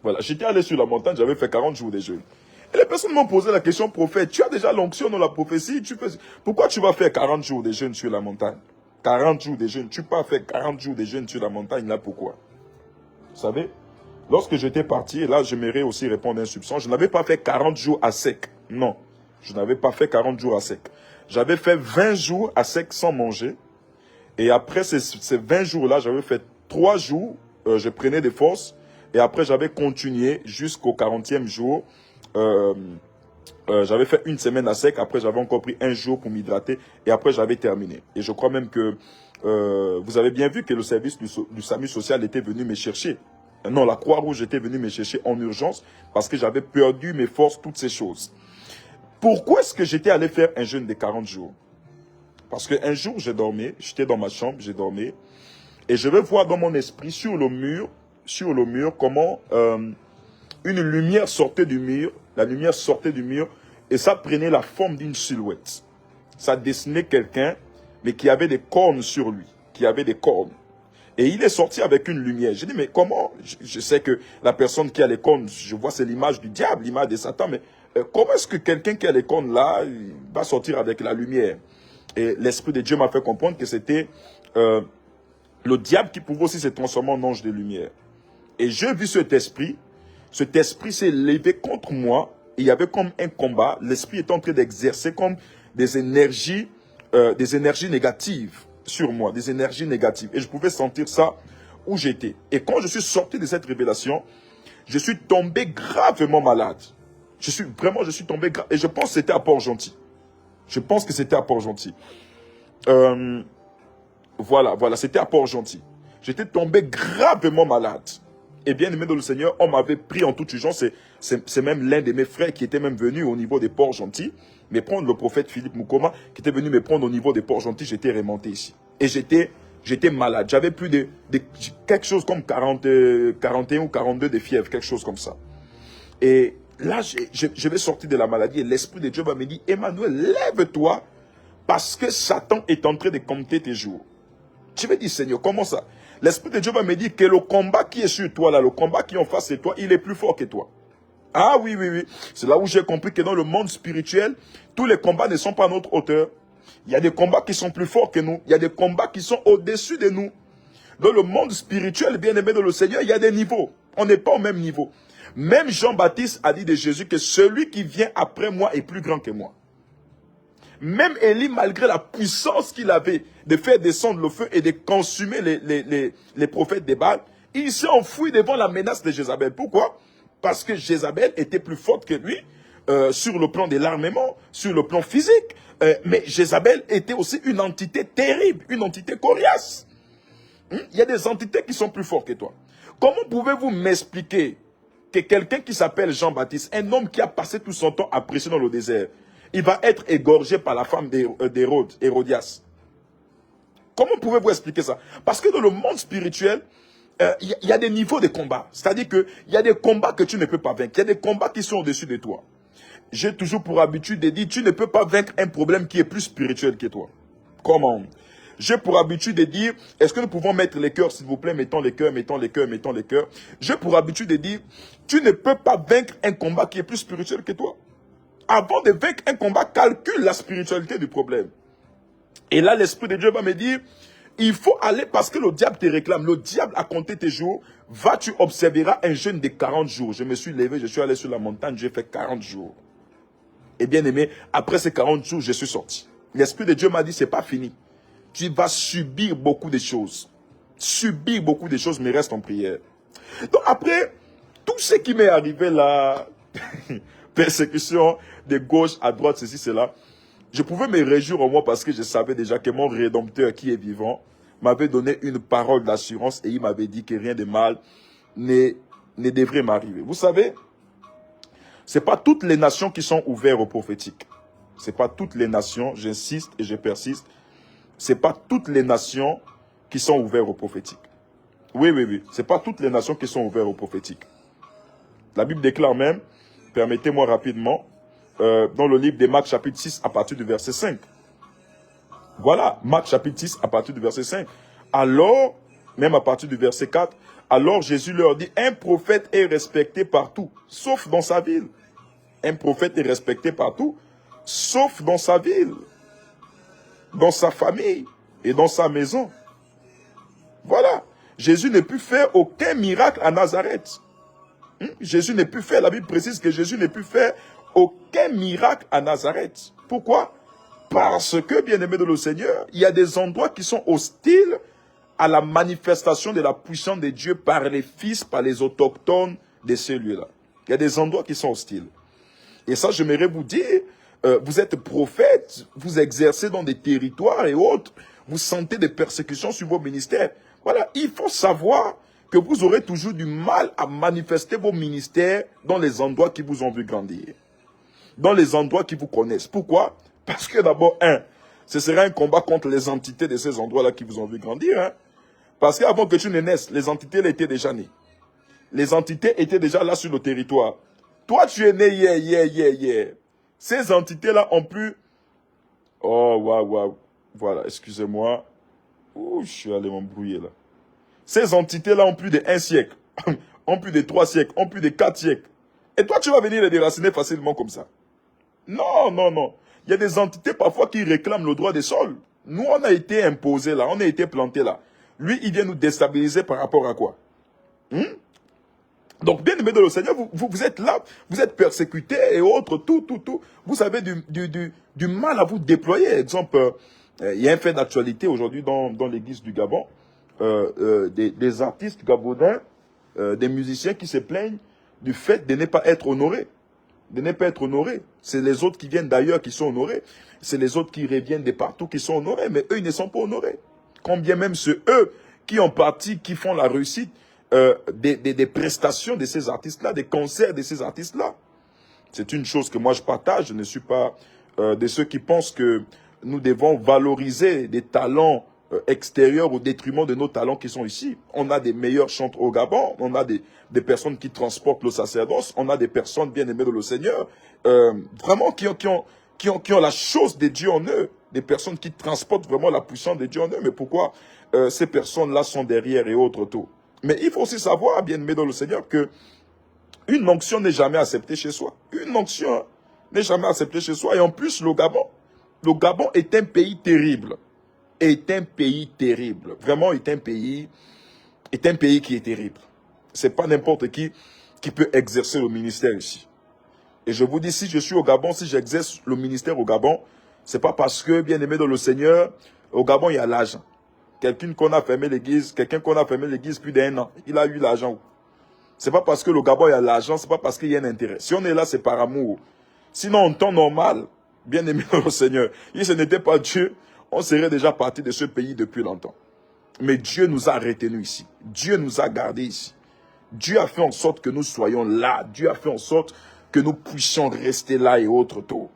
Voilà, j'étais allé sur la montagne, j'avais fait 40 jours de jeûne. Et les personnes m'ont posé la question, prophète, tu as déjà l'onction dans la prophétie, pourquoi tu vas faire 40 jours de jeûne sur la montagne? 40 jours de jeûne, tu peux pas faire 40 jours de jeûne sur la montagne, là pourquoi? Vous savez, lorsque j'étais parti, et là j'aimerais aussi répondre à un soupçon, je n'avais pas fait 40 jours à sec. Non, je n'avais pas fait 40 jours à sec. J'avais fait 20 jours à sec sans manger. Et après ces 20 jours-là, j'avais fait 3 jours, je prenais des forces. Et après, j'avais continué jusqu'au 40e jour. J'avais fait une semaine à sec. Après, j'avais encore pris 1 jour pour m'hydrater. Et après, j'avais terminé. Et je crois même que vous avez bien vu que le service du SAMU social était venu me chercher. Non, la Croix-Rouge était venue me chercher en urgence parce que j'avais perdu mes forces, toutes ces choses. Pourquoi est-ce que j'étais allé faire un jeûne de 40 jours? Parce qu'un jour, j'ai dormi, j'étais dans ma chambre, j'ai dormi. Et je vais voir dans mon esprit, sur le mur, comment une lumière sortait du mur. La lumière sortait du mur et ça prenait la forme d'une silhouette. Ça dessinait quelqu'un, mais qui avait des cornes sur lui. Qui avait des cornes. Et il est sorti avec une lumière. J'ai dit, mais comment? Je sais que la personne qui a les cornes, je vois c'est l'image du diable, l'image de Satan, mais comment est-ce que quelqu'un qui a les cornes là va sortir avec la lumière? Et l'Esprit de Dieu m'a fait comprendre que c'était le diable qui pouvait aussi se transformer en ange de lumière. Et j'ai vu cet esprit s'est levé contre moi. Et il y avait comme un combat. L'esprit était en train d'exercer comme des énergies négatives sur moi, des énergies négatives. Et je pouvais sentir ça où j'étais. Et quand je suis sorti de cette révélation, je suis tombé gravement malade. Je suis tombé grave. Et je pense que c'était à Port-Gentil. Je pense que c'était à Port-Gentil. Voilà, c'était à Port-Gentil. J'étais tombé gravement malade. Et bien aimé dans le Seigneur, on m'avait pris en toute urgence. C'est même l'un de mes frères qui était même venu au niveau des Port-Gentil, me prendre, le prophète Philippe Moukoma, qui était venu me prendre au niveau des Port-Gentil. J'étais remonté ici. Et j'étais malade. J'avais plus de quelque chose comme 41 ou 42 de fièvre, quelque chose comme ça. Et là, je vais sortir de la maladie et l'Esprit de Dieu va me dire, Emmanuel, lève-toi parce que Satan est en train de compter tes jours. Je vais dire, Seigneur, comment ça? L'Esprit de Dieu va me dire que le combat qui est sur toi, là, le combat qui est en face de toi, il est plus fort que toi. Ah oui. C'est là où j'ai compris que dans le monde spirituel, tous les combats ne sont pas à notre hauteur. Il y a des combats qui sont plus forts que nous. Il y a des combats qui sont au-dessus de nous. Dans le monde spirituel, bien aimé dans le Seigneur, il y a des niveaux. On n'est pas au même niveau. Même Jean-Baptiste a dit de Jésus que celui qui vient après moi est plus grand que moi. Même Élie, malgré la puissance qu'il avait de faire descendre le feu et de consumer les prophètes de Baal, il s'est enfoui devant la menace de Jézabel. Pourquoi? Parce que Jézabel était plus forte que lui sur le plan de l'armement, sur le plan physique. Mais Jézabel était aussi une entité terrible, une entité coriace. Il y a des entités qui sont plus fortes que toi. Comment pouvez-vous m'expliquer que quelqu'un qui s'appelle Jean-Baptiste, un homme qui a passé tout son temps à prêcher dans le désert, il va être égorgé par la femme d'Hérode, Hérodias? Comment pouvez-vous expliquer ça? Parce que dans le monde spirituel, il y a des niveaux de combat. C'est-à-dire qu'il y a des combats que tu ne peux pas vaincre. Il y a des combats qui sont au-dessus de toi. J'ai toujours pour habitude de dire, tu ne peux pas vaincre un problème qui est plus spirituel que toi. Comment? J'ai pour habitude de dire, est-ce que nous pouvons mettre les cœurs, s'il vous plaît, mettons les cœurs. J'ai pour habitude de dire, tu ne peux pas vaincre un combat qui est plus spirituel que toi. Avant de vaincre un combat, calcule la spiritualité du problème. Et là, l'Esprit de Dieu va me dire, il faut aller parce que le diable te réclame. Le diable a compté tes jours. Tu observeras un jeûne de 40 jours. Je me suis levé, je suis allé sur la montagne, j'ai fait 40 jours. Et bien aimé, après ces 40 jours, je suis sorti. L'Esprit de Dieu m'a dit, c'est pas fini. Tu vas subir beaucoup de choses. Subir beaucoup de choses, mais reste en prière. Donc après, tout ce qui m'est arrivé là, persécution de gauche à droite, ceci, cela, je pouvais me réjouir en moi parce que je savais déjà que mon Rédempteur qui est vivant m'avait donné une parole d'assurance et il m'avait dit que rien de mal ne devrait m'arriver. Vous savez, ce n'est pas toutes les nations qui sont ouvertes au prophétique. Ce n'est pas toutes les nations, j'insiste et je persiste, ce n'est pas toutes les nations qui sont ouvertes au prophétique. Oui. Ce n'est pas toutes les nations qui sont ouvertes au prophétique. La Bible déclare même, permettez-moi rapidement, dans le livre de Marc chapitre 6 à partir du verset 5. Voilà, Marc chapitre 6 à partir du verset 5. Alors, même à partir du verset 4, alors Jésus leur dit, un prophète est respecté partout, sauf dans sa ville. Un prophète est respecté partout, sauf dans sa ville, dans sa famille et dans sa maison. Voilà. Jésus n'a pu faire aucun miracle à Nazareth. Jésus n'a pu faire, la Bible précise que Jésus n'a pu faire aucun miracle à Nazareth. Pourquoi? Parce que, bien-aimés de le Seigneur, il y a des endroits qui sont hostiles à la manifestation de la puissance de Dieu par les fils, par les autochtones de ces lieux-là. Il y a des endroits qui sont hostiles. Et ça, j'aimerais vous dire, vous êtes prophète, vous exercez dans des territoires et autres, vous sentez des persécutions sur vos ministères. Voilà, il faut savoir que vous aurez toujours du mal à manifester vos ministères dans les endroits qui vous ont vu grandir. Dans les endroits qui vous connaissent. Pourquoi? Parce que d'abord, ce sera un combat contre les entités de ces endroits-là qui vous ont vu grandir. Parce qu'avant que tu ne naisses, les entités là étaient déjà nées. Les entités étaient déjà là sur le territoire. Toi, tu es né hier. Ces entités-là ont plus... Oh, waouh. Voilà, excusez-moi. Ouh, je suis allé m'embrouiller là. Ces entités-là ont plus de 1 siècle, ont plus de 3 siècles, ont plus de 4 siècles. Et toi, tu vas venir les déraciner facilement comme ça. Non. Il y a des entités parfois qui réclament le droit des sols. Nous, on a été imposés là, on a été plantés là. Lui, il vient nous déstabiliser par rapport à quoi? Donc, bien aimé de le Seigneur, vous êtes là, vous êtes persécutés et autres, tout. Vous avez du mal à vous déployer. Exemple, il y a un fait d'actualité aujourd'hui dans l'église du Gabon. Des artistes gabonais, des musiciens qui se plaignent du fait de ne pas être honorés. De ne pas être honorés. C'est les autres qui viennent d'ailleurs qui sont honorés. C'est les autres qui reviennent de partout qui sont honorés. Mais eux, ils ne sont pas honorés. Combien même c'est eux qui ont parti, qui font la réussite des prestations de ces artistes-là, des concerts de ces artistes-là. C'est une chose que moi je partage. Je ne suis pas de ceux qui pensent que nous devons valoriser des talents extérieurs au détriment de nos talents qui sont ici. On a des meilleurs chanteurs au Gabon, on a des personnes qui transportent le sacerdoce, on a des personnes bien aimées de le Seigneur, vraiment qui ont la chose de Dieu en eux, des personnes qui transportent vraiment la puissance de Dieu en eux. Mais pourquoi ces personnes-là sont derrière et autres tout? Mais il faut aussi savoir, bien aimé dans le Seigneur, que une onction n'est jamais acceptée chez soi. Une onction n'est jamais acceptée chez soi. Et en plus, le Gabon est un pays terrible. Est un pays terrible. Vraiment, est un pays qui est terrible. C'est pas n'importe qui peut exercer le ministère ici. Et je vous dis, si je suis au Gabon, si j'exerce le ministère au Gabon, c'est pas parce que, bien aimé dans le Seigneur, au Gabon, il y a l'argent. Quelqu'un qu'on a fermé l'église plus d'1 an, il a eu l'argent. C'est pas parce que le Gabon, il y a l'argent, c'est pas parce qu'il y a un intérêt. Si on est là, c'est par amour. Sinon, en temps normal, bien aimé dans le Seigneur, si ce n'était pas Dieu, on serait déjà parti de ce pays depuis longtemps. Mais Dieu nous a retenus ici. Dieu nous a gardés ici. Dieu a fait en sorte que nous soyons là. Dieu a fait en sorte que nous puissions rester là et autres tôt.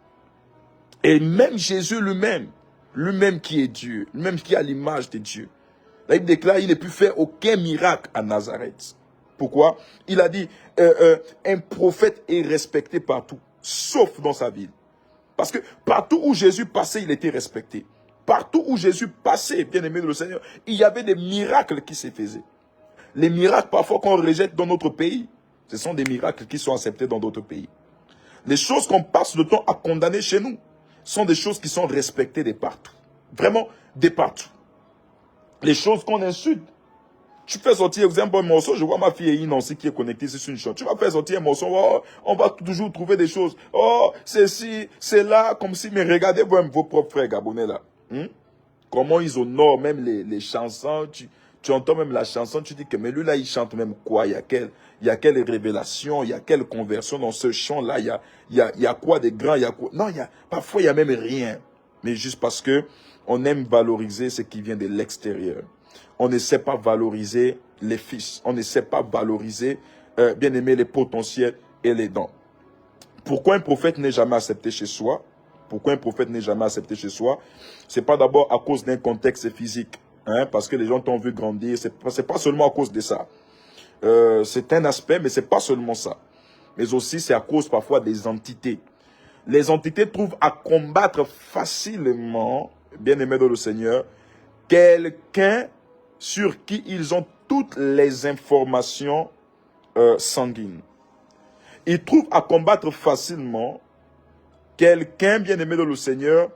Et même Jésus lui-même qui est Dieu, lui-même qui a l'image de Dieu, là il déclare qu'il n'a pu faire aucun miracle à Nazareth. Pourquoi? Il a dit, un prophète est respecté partout, sauf dans sa ville. Parce que partout où Jésus passait, il était respecté. Partout où Jésus passait, bien aimé de le Seigneur, il y avait des miracles qui se faisaient. Les miracles parfois qu'on rejette dans notre pays, ce sont des miracles qui sont acceptés dans d'autres pays. Les choses qu'on passe le temps à condamner chez nous sont des choses qui sont respectées de partout. Vraiment, de partout. Les choses qu'on insulte. Tu fais sortir, vous avez un bon morceau, je vois ma fille Nancy qui est connectée sur une chose. Tu vas faire sortir un morceau, oh, on va toujours trouver des choses. Oh, c'est ci, c'est là, comme si, mais regardez vos propres frères gabonais là. Comment ils honorent même les chansons. Tu entends même la chanson, tu dis que mais lui là, il chante même quoi? Il y a quelle révélation, il y a quelle conversion dans ce chant-là, il y a quoi de grand, il y a quoi? Non, parfois il y a même rien. Mais juste parce que on aime valoriser ce qui vient de l'extérieur. On ne sait pas valoriser les fils. On ne sait pas valoriser, bien aimer les potentiels et les dons. Pourquoi un prophète n'est jamais accepté chez soi? Pourquoi un prophète n'est jamais accepté chez soi? C'est pas d'abord à cause d'un contexte physique. Parce que les gens t'ont vu grandir. C'est pas seulement à cause de ça. C'est un aspect, mais c'est pas seulement ça. Mais aussi, c'est à cause parfois des entités. Les entités trouvent à combattre facilement, bien aimé dans le Seigneur, quelqu'un sur qui ils ont toutes les informations sanguines. ils trouvent à combattre facilement quelqu'un bien aimé dans le Seigneur,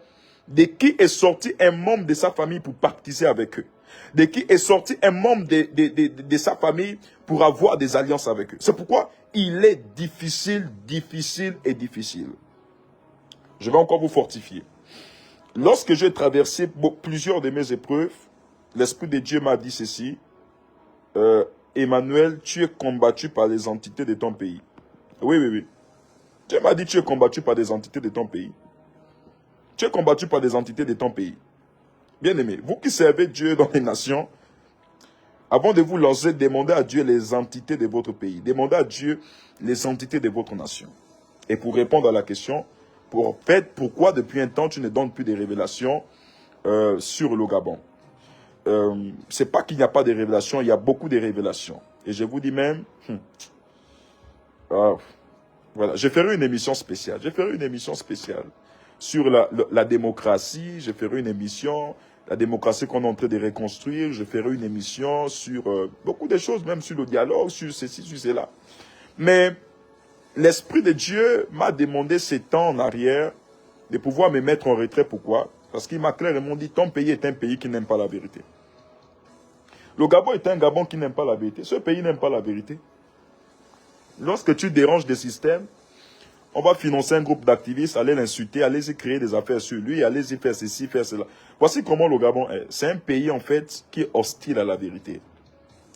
de qui est sorti un membre de sa famille pour pactiser avec eux. De qui est sorti un membre de sa famille pour avoir des alliances avec eux. C'est pourquoi il est difficile. Je vais encore vous fortifier. Lorsque j'ai traversé plusieurs de mes épreuves, l'Esprit de Dieu m'a dit ceci. Emmanuel, tu es combattu par les entités de ton pays. Oui. Dieu m'a dit, tu es combattu par des entités de ton pays. Tu es combattu par des entités de ton pays. Bien-aimé, vous qui servez Dieu dans les nations, avant de vous lancer, demandez à Dieu les entités de votre pays. Demandez à Dieu les entités de votre nation. Et pour répondre à la question, pourquoi depuis un temps tu ne donnes plus de révélations sur le Gabon? C'est pas qu'il n'y a pas de révélations, il y a beaucoup de révélations. Et je vous dis même, voilà, je ferai une émission spéciale. Sur la démocratie. Je ferai une émission, la démocratie qu'on est en train de reconstruire. Je ferai une émission sur beaucoup de choses, même sur le dialogue, sur ceci, sur cela. Mais l'Esprit de Dieu m'a demandé ces temps en arrière de pouvoir me mettre en retrait. Pourquoi? Parce qu'il m'a clairement dit, ton pays est un pays qui n'aime pas la vérité. Le Gabon est un Gabon qui n'aime pas la vérité. Ce pays n'aime pas la vérité. Lorsque tu déranges des systèmes, on va financer un groupe d'activistes, aller l'insulter, aller y créer des affaires sur lui, aller y faire ceci, faire cela. Voici comment le Gabon est. C'est un pays, en fait, qui est hostile à la vérité.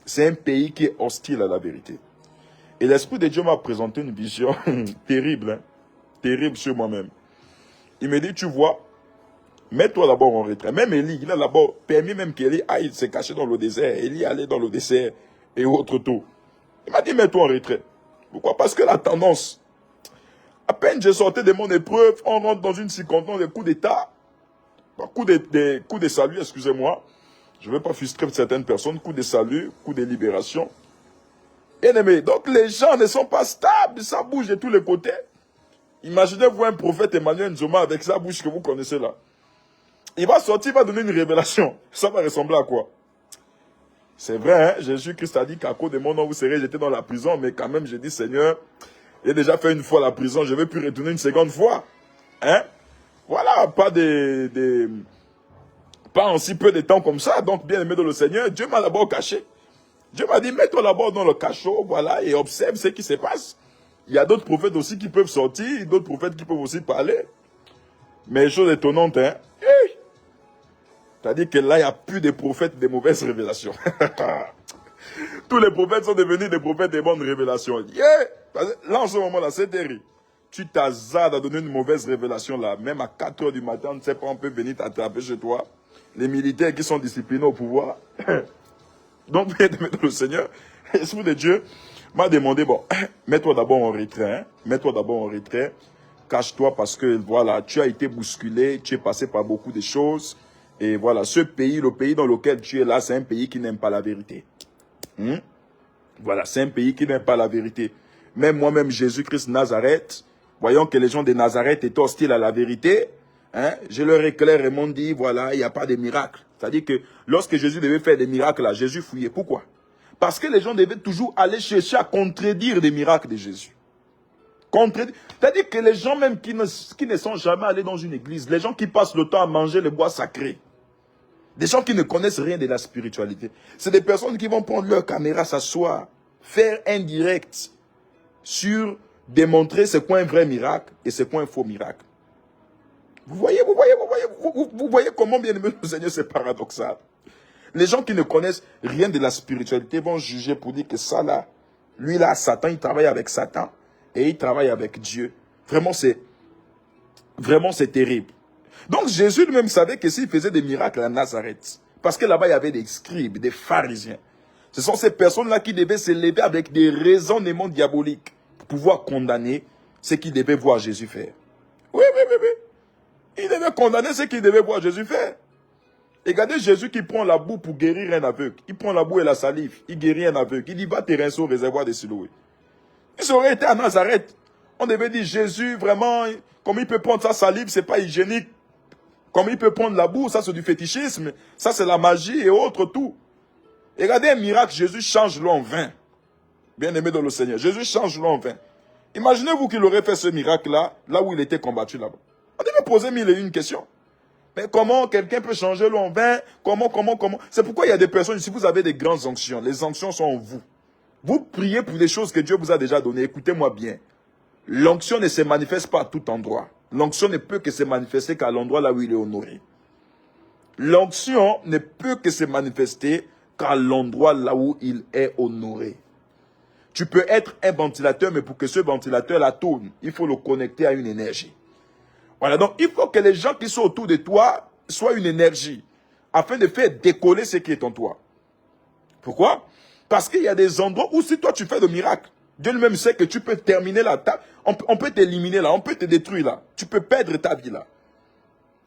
C'est un pays qui est hostile à la vérité. Et l'Esprit de Dieu m'a présenté une vision terrible, terrible sur moi-même. Il me dit, tu vois, mets-toi d'abord en retrait. Même Élie, il a d'abord permis même qu'Élie aille se cacher dans le désert. Élie allait dans le désert et autres tout. Il m'a dit, mets-toi en retrait. Pourquoi? Parce que la tendance, à peine je sortais de mon épreuve, on rentre dans une circonstance de coup d'état, coup de salut, excusez-moi. Je ne veux pas frustrer certaines personnes, coup de salut, coup de libération. Bien-aimé, donc les gens ne sont pas stables, ça bouge de tous les côtés. Imaginez-vous un prophète Emmanuel Nzoma avec sa bouche que vous connaissez là. Il va sortir, il va donner une révélation. Ça va ressembler à quoi? C'est vrai, hein? Jésus-Christ a dit qu'à cause de mon nom, vous serez jetés dans la prison, mais quand même, j'ai dit, Seigneur, j'ai déjà fait une fois la prison, je ne vais plus retourner une seconde fois. Hein? Voilà, pas en si peu de temps comme ça. Donc, bien aimé dans le Seigneur, Dieu m'a d'abord caché. Dieu m'a dit, mets-toi d'abord dans le cachot, voilà, et observe ce qui se passe. Il y a d'autres prophètes aussi qui peuvent sortir, d'autres prophètes qui peuvent aussi parler. Mais chose étonnante, hein? C'est-à-dire que là, il n'y a plus de prophètes de mauvaises révélations. Tous les prophètes sont devenus des prophètes de bonnes révélations. Là, en ce moment-là, c'est terrible. Tu t'hasardes à donner une mauvaise révélation là. Même à 4 h du matin, on ne sait pas, on peut venir t'attraper chez toi. Les militaires qui sont disciplinés au pouvoir. Donc, bien aimé dans le Seigneur, l'Esprit de Dieu m'a demandé, bon, mets-toi d'abord en retrait. Hein? Mets-toi d'abord en retrait. Cache-toi parce que, voilà, tu as été bousculé, tu es passé par beaucoup de choses. Et voilà, ce pays, le pays dans lequel tu es là, c'est un pays qui n'aime pas la vérité. Voilà, c'est un pays qui n'aime pas la vérité. Même moi-même, Jésus-Christ Nazareth, voyant que les gens de Nazareth étaient hostiles à la vérité, hein, je leur ai clairement dit, voilà, il n'y a pas de miracle. C'est-à-dire que lorsque Jésus devait faire des miracles, là, Jésus fuyait. Pourquoi? Parce que les gens devaient toujours aller chercher à contredire des miracles de Jésus. C'est-à-dire que les gens même qui ne sont jamais allés dans une église, les gens qui passent le temps à manger les bois sacrés, des gens qui ne connaissent rien de la spiritualité. C'est des personnes qui vont prendre leur caméra, s'asseoir, faire un direct sur démontrer c'est quoi un vrai miracle et c'est quoi un faux miracle. Vous voyez comment, bien aimé le Seigneur, c'est paradoxal. Les gens qui ne connaissent rien de la spiritualité vont juger pour dire que ça là, lui là, Satan, il travaille avec Satan et il travaille avec Dieu. Vraiment, c'est terrible. Donc Jésus lui-même savait que s'il faisait des miracles à Nazareth, parce que là-bas il y avait des scribes, des pharisiens, ce sont ces personnes-là qui devaient s'élever avec des raisonnements diaboliques pour pouvoir condamner ce qu'ils devaient voir Jésus faire. Oui. Ils devaient condamner ce qu'ils devaient voir Jésus faire. Et regardez Jésus qui prend la boue pour guérir un aveugle. Il prend la boue et la salive, il guérit un aveugle. Il dit, va te rincer au réservoir de Siloé. Ils auraient été à Nazareth. On devait dire, Jésus, vraiment, comme il peut prendre sa salive, c'est pas hygiénique. Comme il peut prendre la boue, ça c'est du fétichisme, ça c'est la magie et autres tout. Et regardez un miracle, Jésus change l'eau en vin. Bien aimé dans le Seigneur, Jésus change l'eau en vin. Imaginez-vous qu'il aurait fait ce miracle-là, là où il était combattu là-bas. On devait poser mille et une questions. Mais comment quelqu'un peut changer l'eau en vin? Comment? C'est pourquoi il y a des personnes, si vous avez des grandes onctions, les onctions sont en vous. Vous priez pour des choses que Dieu vous a déjà données. Écoutez-moi bien. L'onction ne se manifeste pas à tout endroit. L'onction ne peut que se manifester qu'à l'endroit là où il est honoré. L'onction ne peut que se manifester qu'à l'endroit là où il est honoré. Tu peux être un ventilateur, mais pour que ce ventilateur-là tourne, il faut le connecter à une énergie. Voilà, donc il faut que les gens qui sont autour de toi soient une énergie, afin de faire décoller ce qui est en toi. Pourquoi? Parce qu'il y a des endroits où si toi tu fais de miracles, Dieu lui-même sait que tu peux terminer là, on peut t'éliminer là, on peut te détruire là, tu peux perdre ta vie là.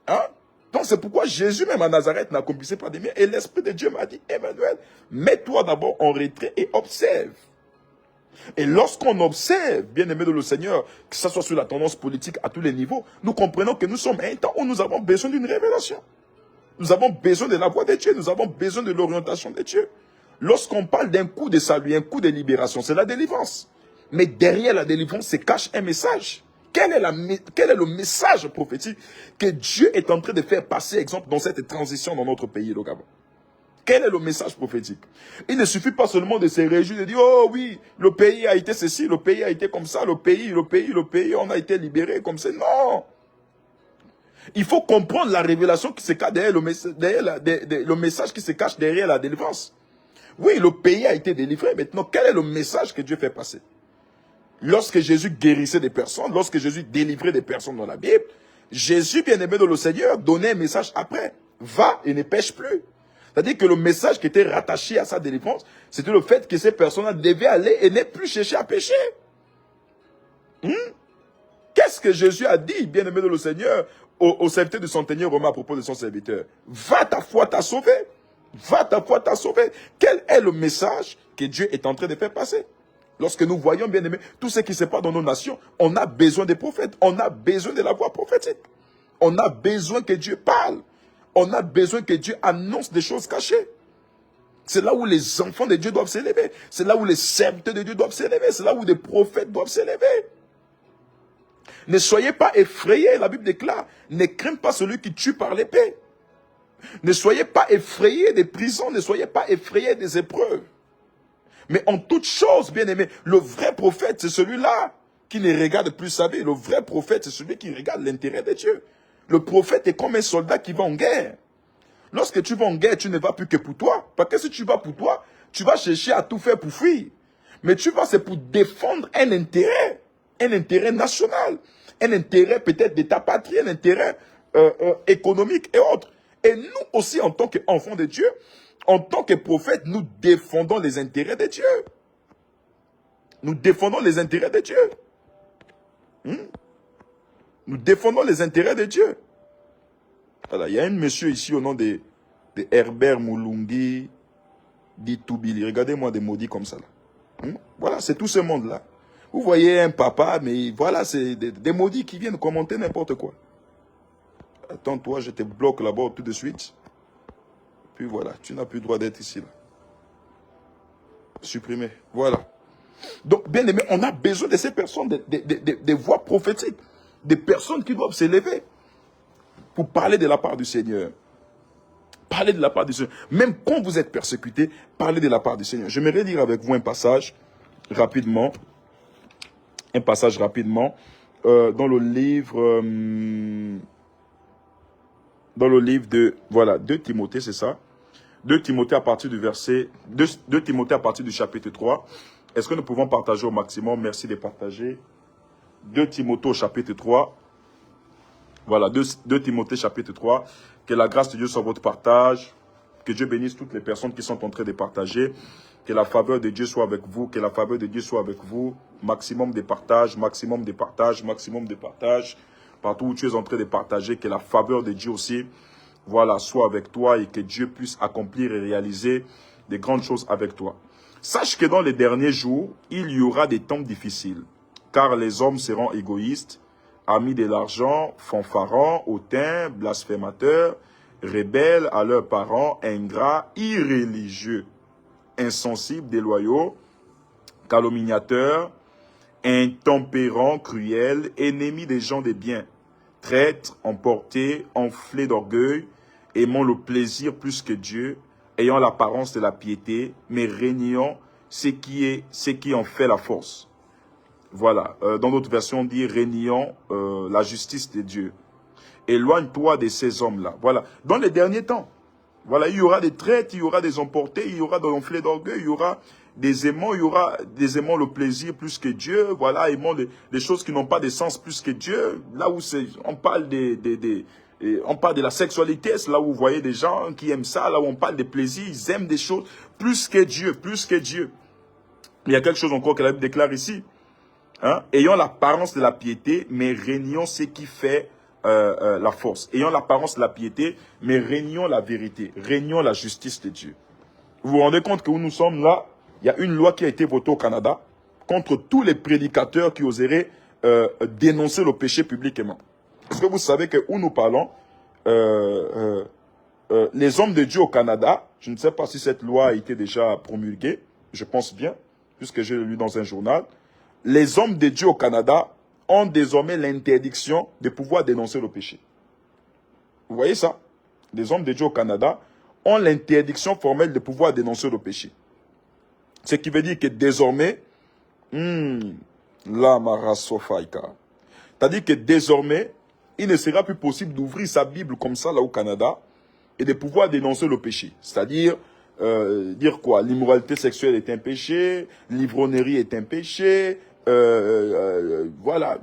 Hein? Donc c'est pourquoi Jésus même à Nazareth n'accomplissait pas des miracles. Et l'Esprit de Dieu m'a dit, Emmanuel, mets-toi d'abord en retrait et observe. Et lorsqu'on observe, bien aimé de le Seigneur, que ce soit sur la tendance politique à tous les niveaux, nous comprenons que nous sommes à un temps où nous avons besoin d'une révélation. Nous avons besoin de la voix de Dieu, nous avons besoin de l'orientation de Dieu. Lorsqu'on parle d'un coup de salut, un coup de libération, c'est la délivrance. Mais derrière la délivrance se cache un message. Quel est le message prophétique que Dieu est en train de faire passer, exemple, dans cette transition dans notre pays, le Gabon? Quel est le message prophétique? Il ne suffit pas seulement de se réjouir, de dire, oh oui, le pays a été ceci, le pays a été comme ça, le pays, on a été libéré comme ça. Non! Il faut comprendre la révélation qui se cache derrière le message qui se cache derrière la délivrance. Oui, le pays a été délivré. Maintenant, quel est le message que Dieu fait passer? Lorsque Jésus guérissait des personnes, lorsque Jésus délivrait des personnes dans la Bible, Jésus, bien-aimé de le Seigneur, donnait un message après. Va et ne pêche plus. C'est-à-dire que le message qui était rattaché à sa délivrance, c'était le fait que ces personnes devaient aller et ne plus chercher à pécher. Qu'est-ce que Jésus a dit, bien-aimé de le Seigneur, au serviteur du centenier romain à propos de son serviteur? Va, ta foi t'a sauvé. Va, ta foi t'a sauvé. Quel est le message que Dieu est en train de faire passer? Lorsque nous voyons, bien aimé, tout ce qui se passe dans nos nations, on a besoin des prophètes. On a besoin de la voix prophétique. On a besoin que Dieu parle. On a besoin que Dieu annonce des choses cachées. C'est là où les enfants de Dieu doivent s'élever. C'est là où les serviteurs de Dieu doivent s'élever. C'est là où les prophètes doivent s'élever. Ne soyez pas effrayés, la Bible déclare. Ne crains pas celui qui tue par l'épée. Ne soyez pas effrayés des prisons. Ne soyez pas effrayés des épreuves. Mais en toute chose, bien aimé, le vrai prophète, c'est celui-là qui ne regarde plus sa vie. Le vrai prophète, c'est celui qui regarde l'intérêt de Dieu. Le prophète est comme un soldat qui va en guerre. Lorsque tu vas en guerre, tu ne vas plus que pour toi. Parce que si tu vas pour toi, tu vas chercher à tout faire pour fuir. Mais tu vas, c'est pour défendre un intérêt national, un intérêt peut-être de ta patrie, un intérêt économique et autres. Et nous aussi, en tant qu'enfants de Dieu, en tant que prophètes, nous défendons les intérêts de Dieu. Nous défendons les intérêts de Dieu. Nous défendons les intérêts de Dieu. Voilà, il y a un monsieur ici au nom de Herbert Moulungi, dit Toubili. Regardez-moi des maudits comme ça. Là. Voilà, c'est tout ce monde-là. Vous voyez un papa, mais voilà, c'est des maudits qui viennent commenter n'importe quoi. Attends, toi, je te bloque là-bas tout de suite. Puis voilà, tu n'as plus le droit d'être ici. Là. Supprimé. Voilà. Donc, bien aimé, on a besoin de ces personnes, des voix prophétiques, des personnes qui doivent s'élever pour parler de la part du Seigneur. Parlez de la part du Seigneur. Même quand vous êtes persécuté, parlez de la part du Seigneur. J'aimerais lire avec vous un passage rapidement. Un passage rapidement dans le livre de, voilà, 2 Timothée, c'est ça. 2 Timothée à partir du verset, 2 Timothée à partir du chapitre 3. Est-ce que nous pouvons partager au maximum? Merci de partager. 2 Timothée au chapitre 3. Voilà, 2 Timothée chapitre 3. Que la grâce de Dieu soit votre partage. Que Dieu bénisse toutes les personnes qui sont en train de partager. Que la faveur de Dieu soit avec vous. Que la faveur de Dieu soit avec vous. Maximum de partage, maximum de partage, maximum de partage. Partout où tu es en train de partager, que la faveur de Dieu aussi, voilà, soit avec toi et que Dieu puisse accomplir et réaliser des grandes choses avec toi. Sache que dans les derniers jours, il y aura des temps difficiles. Car les hommes seront égoïstes, amis de l'argent, fanfarons, hautains, blasphémateurs, rebelles à leurs parents, ingrats, irréligieux, insensibles, déloyaux, calomniateurs, intempérant, cruel, ennemi des gens des biens, traître, emporté, enflé d'orgueil, aimant le plaisir plus que Dieu, ayant l'apparence de la piété, mais régnant ce qui en fait la force. Voilà, dans d'autres versions, on dit régnant la justice de Dieu. Éloigne-toi de ces hommes-là. Voilà, dans les derniers temps, voilà, il y aura des traites, il y aura des emportés, il y aura des enflés d'orgueil, il y aura des aimants, il y aura des aimants le plaisir plus que Dieu, voilà, aimant des choses qui n'ont pas de sens plus que Dieu. Là où on parle on parle de la sexualité, c'est là où vous voyez des gens qui aiment ça, là où on parle des plaisirs, ils aiment des choses plus que Dieu, plus que Dieu. Il y a quelque chose encore que la Bible déclare ici. Hein? Ayant l'apparence de la piété, mais régnant ce qui fait la force. Ayant l'apparence de la piété, mais régnant la vérité, régnant la justice de Dieu. Vous vous rendez compte que où nous sommes là, il y a une loi qui a été votée au Canada contre tous les prédicateurs qui oseraient dénoncer le péché publiquement. Est-ce que vous savez que où nous parlons, les hommes de Dieu au Canada, je ne sais pas si cette loi a été déjà promulguée, je pense bien, puisque j'ai lu dans un journal, les hommes de Dieu au Canada ont désormais l'interdiction de pouvoir dénoncer le péché. Vous voyez ça? Les hommes de Dieu au Canada ont l'interdiction formelle de pouvoir dénoncer le péché. Ce qui veut dire que désormais, la marasofaika. C'est-à-dire que désormais, il ne sera plus possible d'ouvrir sa Bible comme ça là au Canada et de pouvoir dénoncer le péché. C'est-à-dire, dire quoi? L'immoralité sexuelle est un péché, l'ivrognerie est un péché, voilà.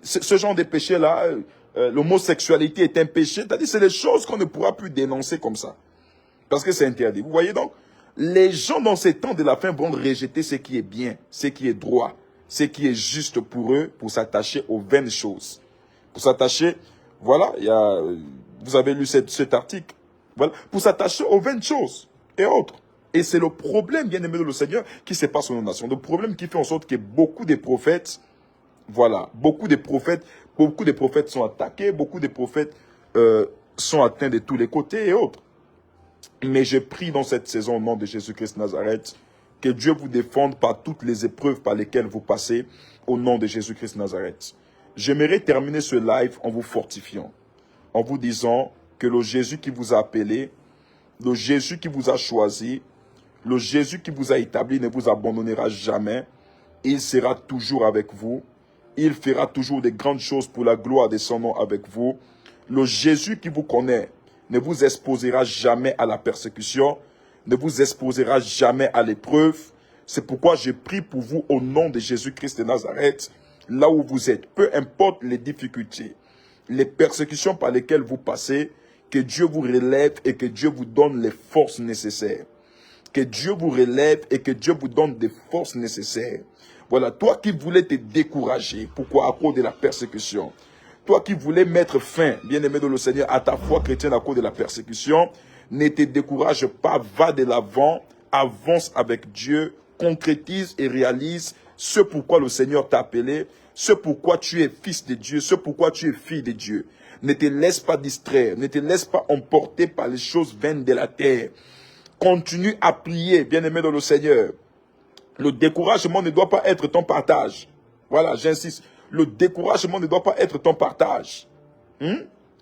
Ce genre de péché-là, l'homosexualité est un péché. C'est-à-dire, c'est des choses qu'on ne pourra plus dénoncer comme ça. Parce que c'est interdit. Vous voyez donc, les gens dans ces temps de la fin vont rejeter ce qui est bien, ce qui est droit, ce qui est juste pour eux, pour s'attacher aux vaines choses. Pour s'attacher, voilà, vous avez lu cet article, voilà, pour s'attacher aux vaines choses et autres. Et c'est le problème, bien aimé de le Seigneur, qui se passe dans nos nations. Le problème qui fait en sorte que beaucoup de prophètes, voilà, beaucoup de prophètes sont attaqués, beaucoup de prophètes sont atteints de tous les côtés et autres. Mais je prie dans cette saison au nom de Jésus-Christ Nazareth, que Dieu vous défende par toutes les épreuves par lesquelles vous passez au nom de Jésus-Christ Nazareth. J'aimerais terminer ce live en vous fortifiant, en vous disant que le Jésus qui vous a appelé, le Jésus qui vous a choisi, le Jésus qui vous a établi ne vous abandonnera jamais. Il sera toujours avec vous. Il fera toujours de grandes choses pour la gloire de son nom avec vous. Le Jésus qui vous connaît ne vous exposera jamais à la persécution, ne vous exposera jamais à l'épreuve. C'est pourquoi je prie pour vous au nom de Jésus-Christ de Nazareth, là où vous êtes, peu importe les difficultés, les persécutions par lesquelles vous passez, que Dieu vous relève et que Dieu vous donne les forces nécessaires. Que Dieu vous relève et que Dieu vous donne des forces nécessaires. Voilà, toi qui voulais te décourager, pourquoi? À cause de la persécution. Toi qui voulais mettre fin, bien-aimé de le Seigneur, à ta foi chrétienne à cause de la persécution, ne te décourage pas, va de l'avant, avance avec Dieu, concrétise et réalise ce pourquoi le Seigneur t'a appelé, ce pourquoi tu es fils de Dieu, ce pourquoi tu es fille de Dieu. Ne te laisse pas distraire, ne te laisse pas emporter par les choses vaines de la terre. Continue à prier, bien-aimé dans le Seigneur. Le découragement ne doit pas être ton partage. Voilà, j'insiste. Le découragement ne doit pas être ton partage.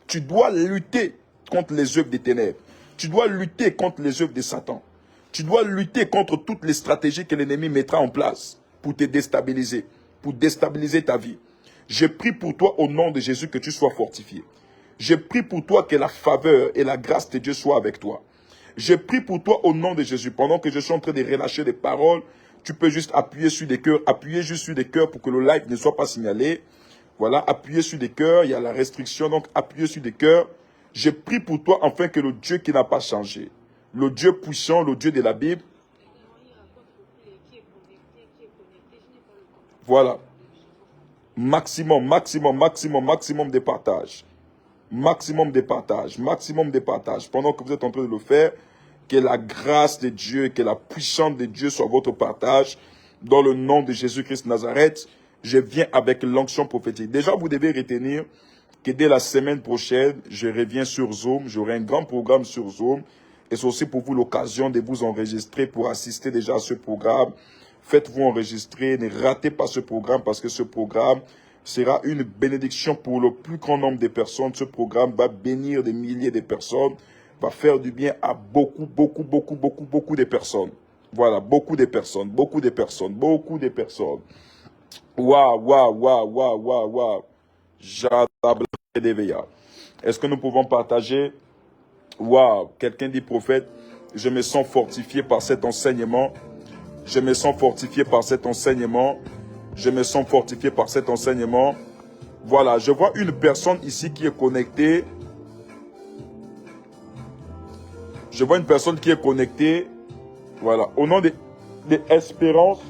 Tu dois lutter contre les œuvres des ténèbres. Tu dois lutter contre les œuvres de Satan. Tu dois lutter contre toutes les stratégies que l'ennemi mettra en place pour te déstabiliser, pour déstabiliser ta vie. Je prie pour toi au nom de Jésus que tu sois fortifié. Je prie pour toi que la faveur et la grâce de Dieu soient avec toi. Je prie pour toi au nom de Jésus. Pendant que je suis en train de relâcher des paroles, tu peux juste appuyer sur des cœurs, appuyer juste sur des cœurs pour que le live ne soit pas signalé. Voilà, appuyer sur des cœurs, il y a la restriction, donc appuyer sur des cœurs. Je prie pour toi afin que le Dieu qui n'a pas changé, le Dieu puissant, le Dieu de la Bible, voilà, maximum de partage. Maximum de partage, maximum de partage. Pendant que vous êtes en train de le faire, que la grâce de Dieu, que la puissance de Dieu soit votre partage. Dans le nom de Jésus-Christ Nazareth, je viens avec l'onction prophétique. Déjà, vous devez retenir que dès la semaine prochaine, je reviens sur Zoom. J'aurai un grand programme sur Zoom. Et c'est aussi pour vous l'occasion de vous enregistrer pour assister déjà à ce programme. Faites-vous enregistrer, ne ratez pas ce programme parce que ce programme sera une bénédiction pour le plus grand nombre de personnes. Ce programme va bénir des milliers de personnes, va faire du bien à beaucoup de personnes. Voilà, beaucoup de personnes. Waouh. Est-ce que nous pouvons partager? Waouh, quelqu'un dit prophète, je me sens fortifié par cet enseignement. Je me sens fortifié par cet enseignement. Je me sens fortifié par cet enseignement. Voilà, je vois une personne ici qui est connectée. Je vois une personne qui est connectée. Voilà, au nom de Espérance.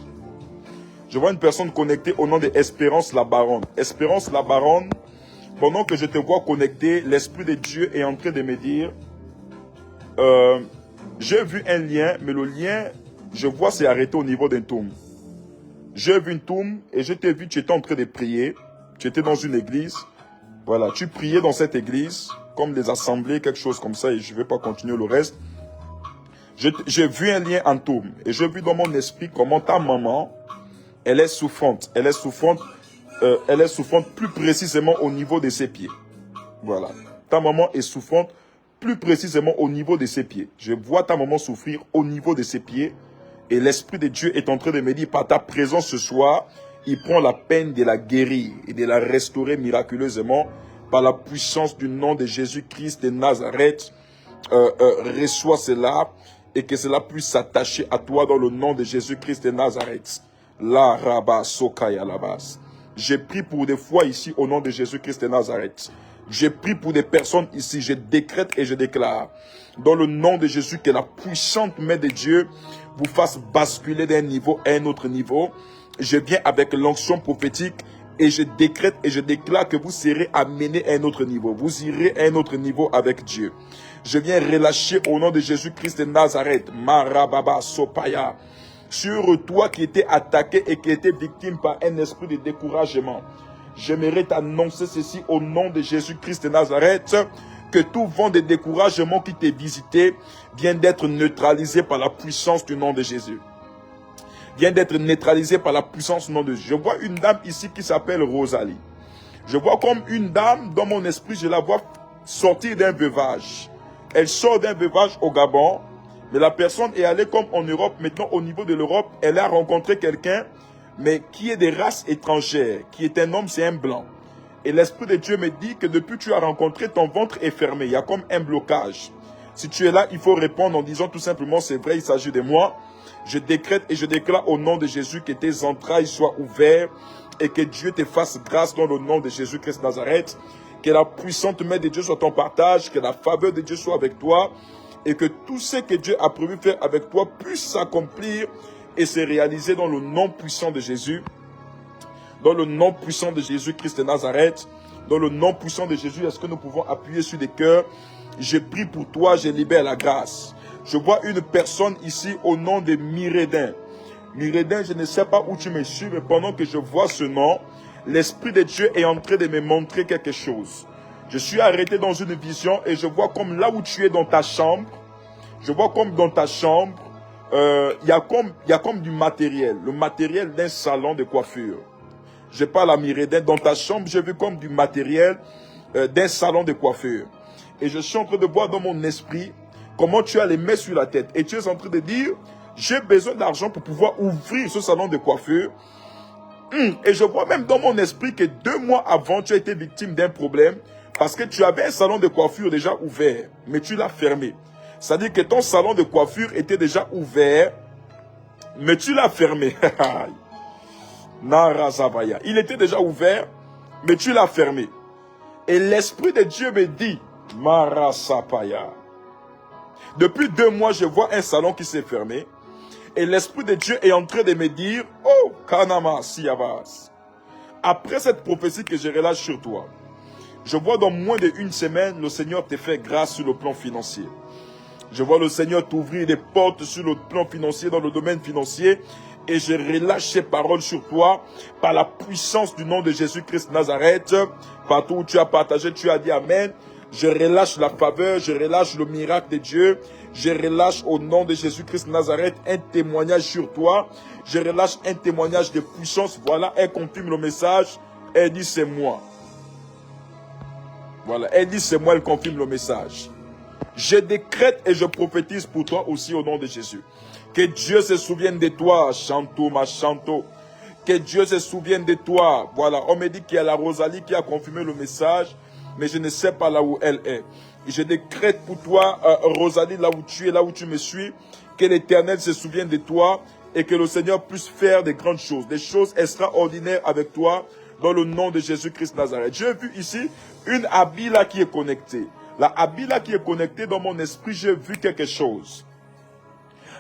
Je vois une personne connectée au nom de Espérance la Baronne. Espérance la Baronne, pendant que je te vois connecté, l'Esprit de Dieu est en train de me dire, j'ai vu un lien, mais le lien, je vois, c'est arrêté au niveau d'un tombe. J'ai vu une tombe et je t'ai vu, tu étais en train de prier. Tu étais dans une église. Voilà, tu priais dans cette église, comme des assemblées, quelque chose comme ça, et je ne vais pas continuer le reste. J'ai vu un lien en tombe et j'ai vu dans mon esprit comment ta maman, elle est souffrante. Elle est souffrante plus précisément au niveau de ses pieds. Voilà. Ta maman est souffrante plus précisément au niveau de ses pieds. Je vois ta maman souffrir au niveau de ses pieds. Et l'Esprit de Dieu est en train de me dire, par ta présence ce soir, il prend la peine de la guérir et de la restaurer miraculeusement par la puissance du nom de Jésus-Christ de Nazareth. Reçois cela et que cela puisse s'attacher à toi dans le nom de Jésus-Christ de Nazareth. La Rabba Sokaya Labas. J'ai pris pour des fois ici au nom de Jésus-Christ de Nazareth. J'ai pris pour des personnes ici. Je décrète et je déclare dans le nom de Jésus que la puissante main de Dieu vous fasse basculer d'un niveau à un autre niveau. Je viens avec l'onction prophétique et je décrète et je déclare que vous serez amenés à un autre niveau. Vous irez à un autre niveau avec Dieu. Je viens relâcher au nom de Jésus-Christ de Nazareth, Marababa Sopaya, sur toi qui était attaqué et qui était victime par un esprit de découragement. J'aimerais t'annoncer ceci au nom de Jésus-Christ de Nazareth, que tout vent de découragement qui t'est visité vient d'être neutralisé par la puissance du nom de Jésus. Vient d'être neutralisé par la puissance du nom de Jésus. Je vois une dame ici qui s'appelle Rosalie. Je vois comme une dame, dans mon esprit, je la vois sortir d'un veuvage. Elle sort d'un veuvage au Gabon, mais la personne est allée comme en Europe. Maintenant, au niveau de l'Europe, elle a rencontré quelqu'un, mais qui est des races étrangères, qui est un homme, c'est un blanc. Et l'Esprit de Dieu me dit que depuis que tu as rencontré, ton ventre est fermé. Il y a comme un blocage. Si tu es là, il faut répondre en disant tout simplement, c'est vrai, il s'agit de moi. Je décrète et je déclare au nom de Jésus que tes entrailles soient ouvertes et que Dieu te fasse grâce dans le nom de Jésus-Christ de Nazareth. Que la puissante main de Dieu soit ton partage, que la faveur de Dieu soit avec toi et que tout ce que Dieu a prévu faire avec toi puisse s'accomplir et se réaliser dans le nom puissant de Jésus. Dans le nom puissant de Jésus-Christ de Nazareth, dans le nom puissant de Jésus, est-ce que nous pouvons appuyer sur des cœurs? Je prie pour toi, je libère la grâce. Je vois une personne ici au nom de Myrédin. Myrédin, je ne sais pas où tu me suis, mais pendant que je vois ce nom, l'Esprit de Dieu est en train de me montrer quelque chose. Je suis arrêté dans une vision et je vois comme là où tu es dans ta chambre, je vois comme dans ta chambre, il y a comme du matériel, le matériel d'un salon de coiffure. Je parle à Myrédin, dans ta chambre, j'ai vu comme du matériel d'un salon de coiffure. Et je suis en train de voir dans mon esprit comment tu as les mains sur la tête. Et tu es en train de dire, j'ai besoin d'argent pour pouvoir ouvrir ce salon de coiffure. Et je vois même dans mon esprit que 2 mois avant, tu as été victime d'un problème parce que tu avais un salon de coiffure déjà ouvert, mais tu l'as fermé. C'est-à-dire que ton salon de coiffure était déjà ouvert, mais tu l'as fermé. Narazabaya. Il était déjà ouvert, mais tu l'as fermé. Et l'Esprit de Dieu me dit, Marasapaya. Depuis 2 mois, je vois un salon qui s'est fermé. Et l'Esprit de Dieu est en train de me dire, oh, Kanama Siyabas. Après cette prophétie que je relâche sur toi, je vois dans moins d'1 semaine, le Seigneur te fait grâce sur le plan financier. Je vois le Seigneur t'ouvrir des portes sur le plan financier, dans le domaine financier. Et je relâche ces paroles sur toi par la puissance du nom de Jésus-Christ de Nazareth. Partout où tu as partagé, tu as dit Amen. Je relâche la faveur, je relâche le miracle de Dieu. Je relâche au nom de Jésus-Christ de Nazareth un témoignage sur toi. Je relâche un témoignage de puissance. Voilà, elle confirme le message. Elle dit c'est moi. Voilà, elle dit c'est moi, elle confirme le message. Je décrète et je prophétise pour toi aussi au nom de Jésus. Que Dieu se souvienne de toi, Chanto, ma Chanto. Que Dieu se souvienne de toi. Voilà, on me dit qu'il y a la Rosalie qui a confirmé le message, mais je ne sais pas là où elle est. Je décrète pour toi, Rosalie, là où tu es, là où tu me suis, que l'Éternel se souvienne de toi et que le Seigneur puisse faire des grandes choses, des choses extraordinaires avec toi dans le nom de Jésus-Christ Nazareth. J'ai vu ici une Abila qui est connectée. La Abila qui est connectée dans mon esprit, j'ai vu quelque chose.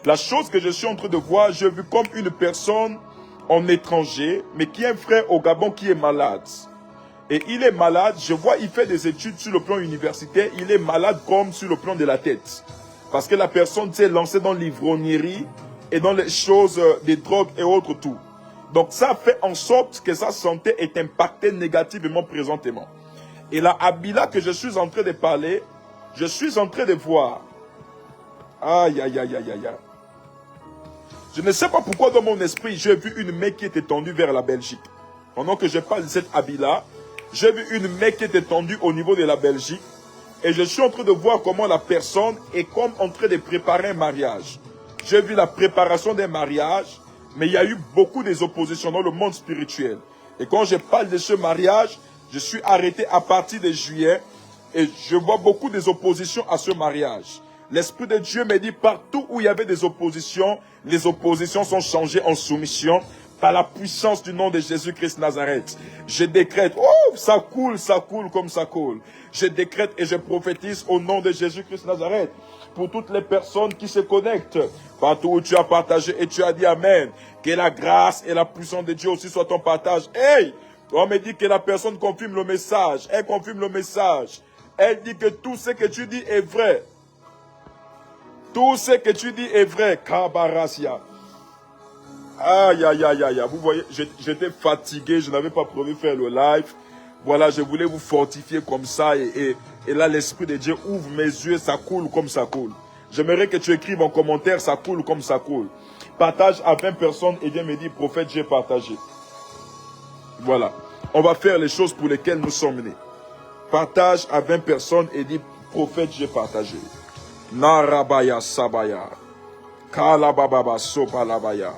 La chose que je suis en train de voir, j'ai vu comme une personne en étranger, mais qui est un frère au Gabon qui est malade. Et il est malade, je vois, il fait des études sur le plan universitaire, il est malade comme sur le plan de la tête. Parce que la personne s'est lancée dans l'ivrognerie et dans les choses des drogues et autres tout. Donc ça fait en sorte que sa santé est impactée négativement présentement. Et la Abila que je suis en train de parler, je suis en train de voir. Aïe, aïe, aïe, aïe, aïe. Je ne sais pas pourquoi dans mon esprit, j'ai vu une main qui était tendue vers la Belgique. Pendant que je parle de cette Abila, j'ai vu une main qui était tendue au niveau de la Belgique. Et je suis en train de voir comment la personne est comme en train de préparer un mariage. J'ai vu la préparation d'un mariage, mais il y a eu beaucoup d'oppositions dans le monde spirituel. Et quand je parle de ce mariage, je suis arrêté à partir de juillet et je vois beaucoup d'oppositions à ce mariage. L'Esprit de Dieu me dit partout où il y avait des oppositions, les oppositions sont changées en soumission par la puissance du nom de Jésus-Christ Nazareth. Je décrète, oh, ça coule comme ça coule. Je décrète et je prophétise au nom de Jésus-Christ Nazareth pour toutes les personnes qui se connectent. Partout où tu as partagé et tu as dit Amen. Que la grâce et la puissance de Dieu aussi soient ton partage. Hey! On me dit que la personne confirme le message. Elle confirme le message. Elle dit que tout ce que tu dis est vrai. Tout ce que tu dis est vrai. Kabarasia. Aïe, aïe, aïe, aïe. Vous voyez, j'étais fatigué. Je n'avais pas prévu faire le live. Voilà, je voulais vous fortifier comme ça. Et là, l'Esprit de Dieu ouvre mes yeux. Ça coule comme ça coule. J'aimerais que tu écrives en commentaire. Ça coule comme ça coule. Partage à 20 personnes et viens me dire, prophète, j'ai partagé. Voilà. On va faire les choses pour lesquelles nous sommes nés. Partage à 20 personnes et dis, prophète, j'ai partagé. Narabaya Sabaya. Kalababa Sopalabaya.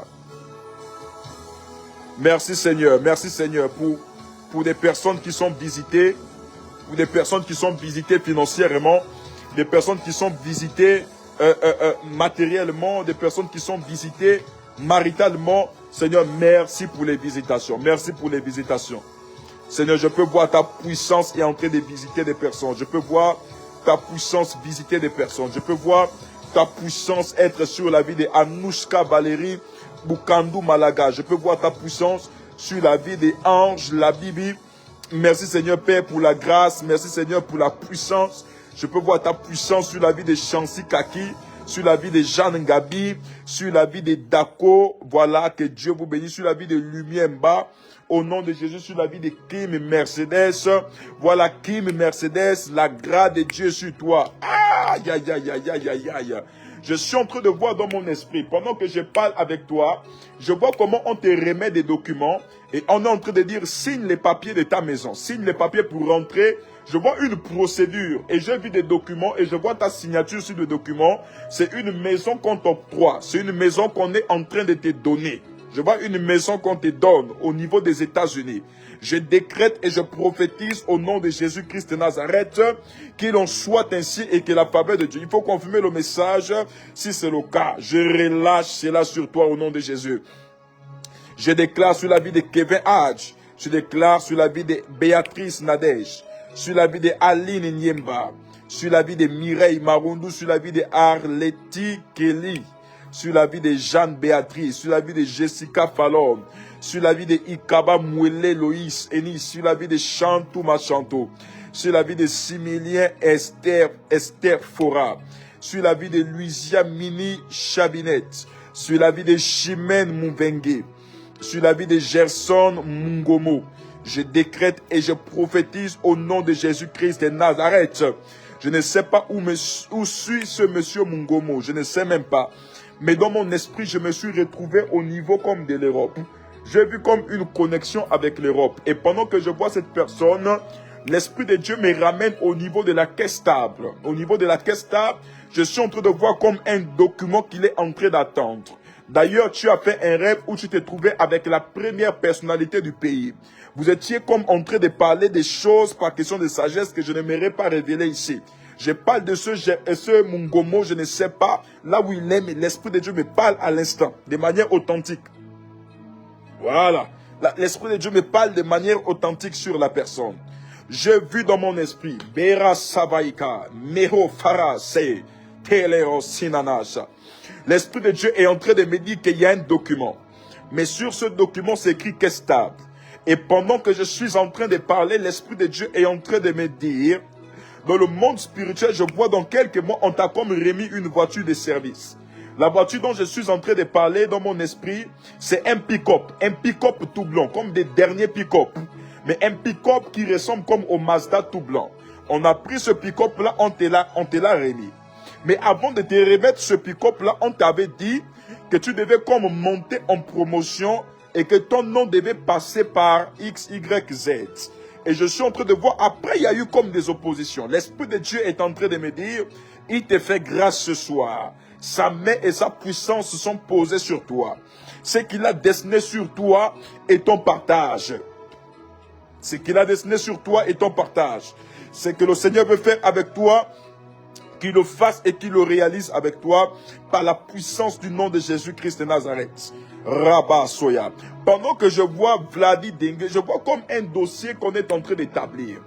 Merci Seigneur pour des personnes qui sont visitées, pour des personnes qui sont visitées financièrement, des personnes qui sont visitées matériellement, des personnes qui sont visitées maritalement. Seigneur, merci pour les visitations. Merci pour les visitations. Seigneur, je peux voir ta puissance est en train de visiter des personnes. Je peux voir ta puissance visiter des personnes. Je peux voir ta puissance être sur la vie de Anouchka Valérie Bukandou Malaga. Je peux voir ta puissance sur la vie des anges, la Bible. Merci Seigneur Père pour la grâce. Merci Seigneur pour la puissance. Je peux voir ta puissance sur la vie de Chansi Kaki, sur la vie de Jeanne Ngabi, sur la vie de Dako. Voilà, que Dieu vous bénisse. Sur la vie de Lumiemba. Au nom de Jésus, sur la vie de Kim Mercedes. Voilà, Kim Mercedes, la grâce de Dieu sur toi. Aïe, aïe, aïe, aïe, aïe, aïe, aïe. Je suis en train de voir dans mon esprit, pendant que je parle avec toi, je vois comment on te remet des documents et on est en train de dire, signe les papiers de ta maison, signe les papiers pour rentrer. Je vois une procédure et j'ai vu des documents et je vois ta signature sur le document. C'est une maison qu'on t'octroie, c'est une maison qu'on est en train de te donner. Je vois une maison qu'on te donne au niveau des États-Unis. Je décrète et je prophétise au nom de Jésus-Christ de Nazareth qu'il en soit ainsi et que la faveur de Dieu. Il faut confirmer le message si c'est le cas. Je relâche cela sur toi au nom de Jésus. Je déclare sur la vie de Kevin Hadj. Je déclare sur la vie de Béatrice Nadège. Sur la vie de Aline Niemba. Sur la vie de Mireille Marundu. Sur la vie de Arleti Kelly. Sur la vie de Jeanne Béatrice, sur la vie de Jessica Fallon, sur la vie de Ikaba Mouele Loïs Enis, sur la vie de Chantou Machanto, sur la vie de Similien Esther Fora, sur la vie de Louisia Mini Chabinette, sur la vie de Chimène Mouvengue, sur la vie de Gerson Mungomo. Je décrète et je prophétise au nom de Jésus-Christ de Nazareth. Je ne sais pas où suit ce monsieur Mungomo. Je ne sais même pas. Mais dans mon esprit, je me suis retrouvé au niveau comme de l'Europe. J'ai vu comme une connexion avec l'Europe. Et pendant que je vois cette personne, l'Esprit de Dieu me ramène au niveau de la caisse stable. Au niveau de la caisse stable, je suis en train de voir comme un document qu'il est en train d'attendre. D'ailleurs, tu as fait un rêve où tu t'es trouvé avec la première personnalité du pays. Vous étiez comme en train de parler des choses par question de sagesse que je n'aimerais pas révéler ici. Je parle de ce Mungomo, je ne sais pas là où il est, mais l'Esprit de Dieu me parle à l'instant, de manière authentique. Voilà. L'Esprit de Dieu me parle de manière authentique sur la personne. J'ai vu dans mon esprit, Bera Savaika, Meho Farase, Teleo Sinanasha. L'Esprit de Dieu est en train de me dire qu'il y a un document. Mais sur ce document, c'est écrit qu'est stable. Et pendant que je suis en train de parler, l'Esprit de Dieu est en train de me dire, dans le monde spirituel, je vois dans quelques mois, on t'a comme remis une voiture de service. La voiture dont je suis en train de parler dans mon esprit, c'est un pick-up tout blanc, comme des derniers pick-up. Mais un pick-up qui ressemble comme au Mazda tout blanc. On a pris ce pick-up là, on te l'a remis. Mais avant de te remettre ce pick-up là, on t'avait dit que tu devais comme monter en promotion et que ton nom devait passer par X, Y, Z. Et je suis en train de voir, après il y a eu comme des oppositions. L'Esprit de Dieu est en train de me dire, il te fait grâce ce soir. Sa main et sa puissance se sont posées sur toi. Ce qu'il a dessiné sur toi est ton partage. Ce qu'il a dessiné sur toi est ton partage. Ce que le Seigneur veut faire avec toi, qu'il le fasse et qu'il le réalise avec toi par la puissance du nom de Jésus-Christ de Nazareth. Rabba Soya. Pendant que je vois Vladi Dengue, je vois comme un dossier qu'on est en train d'établir.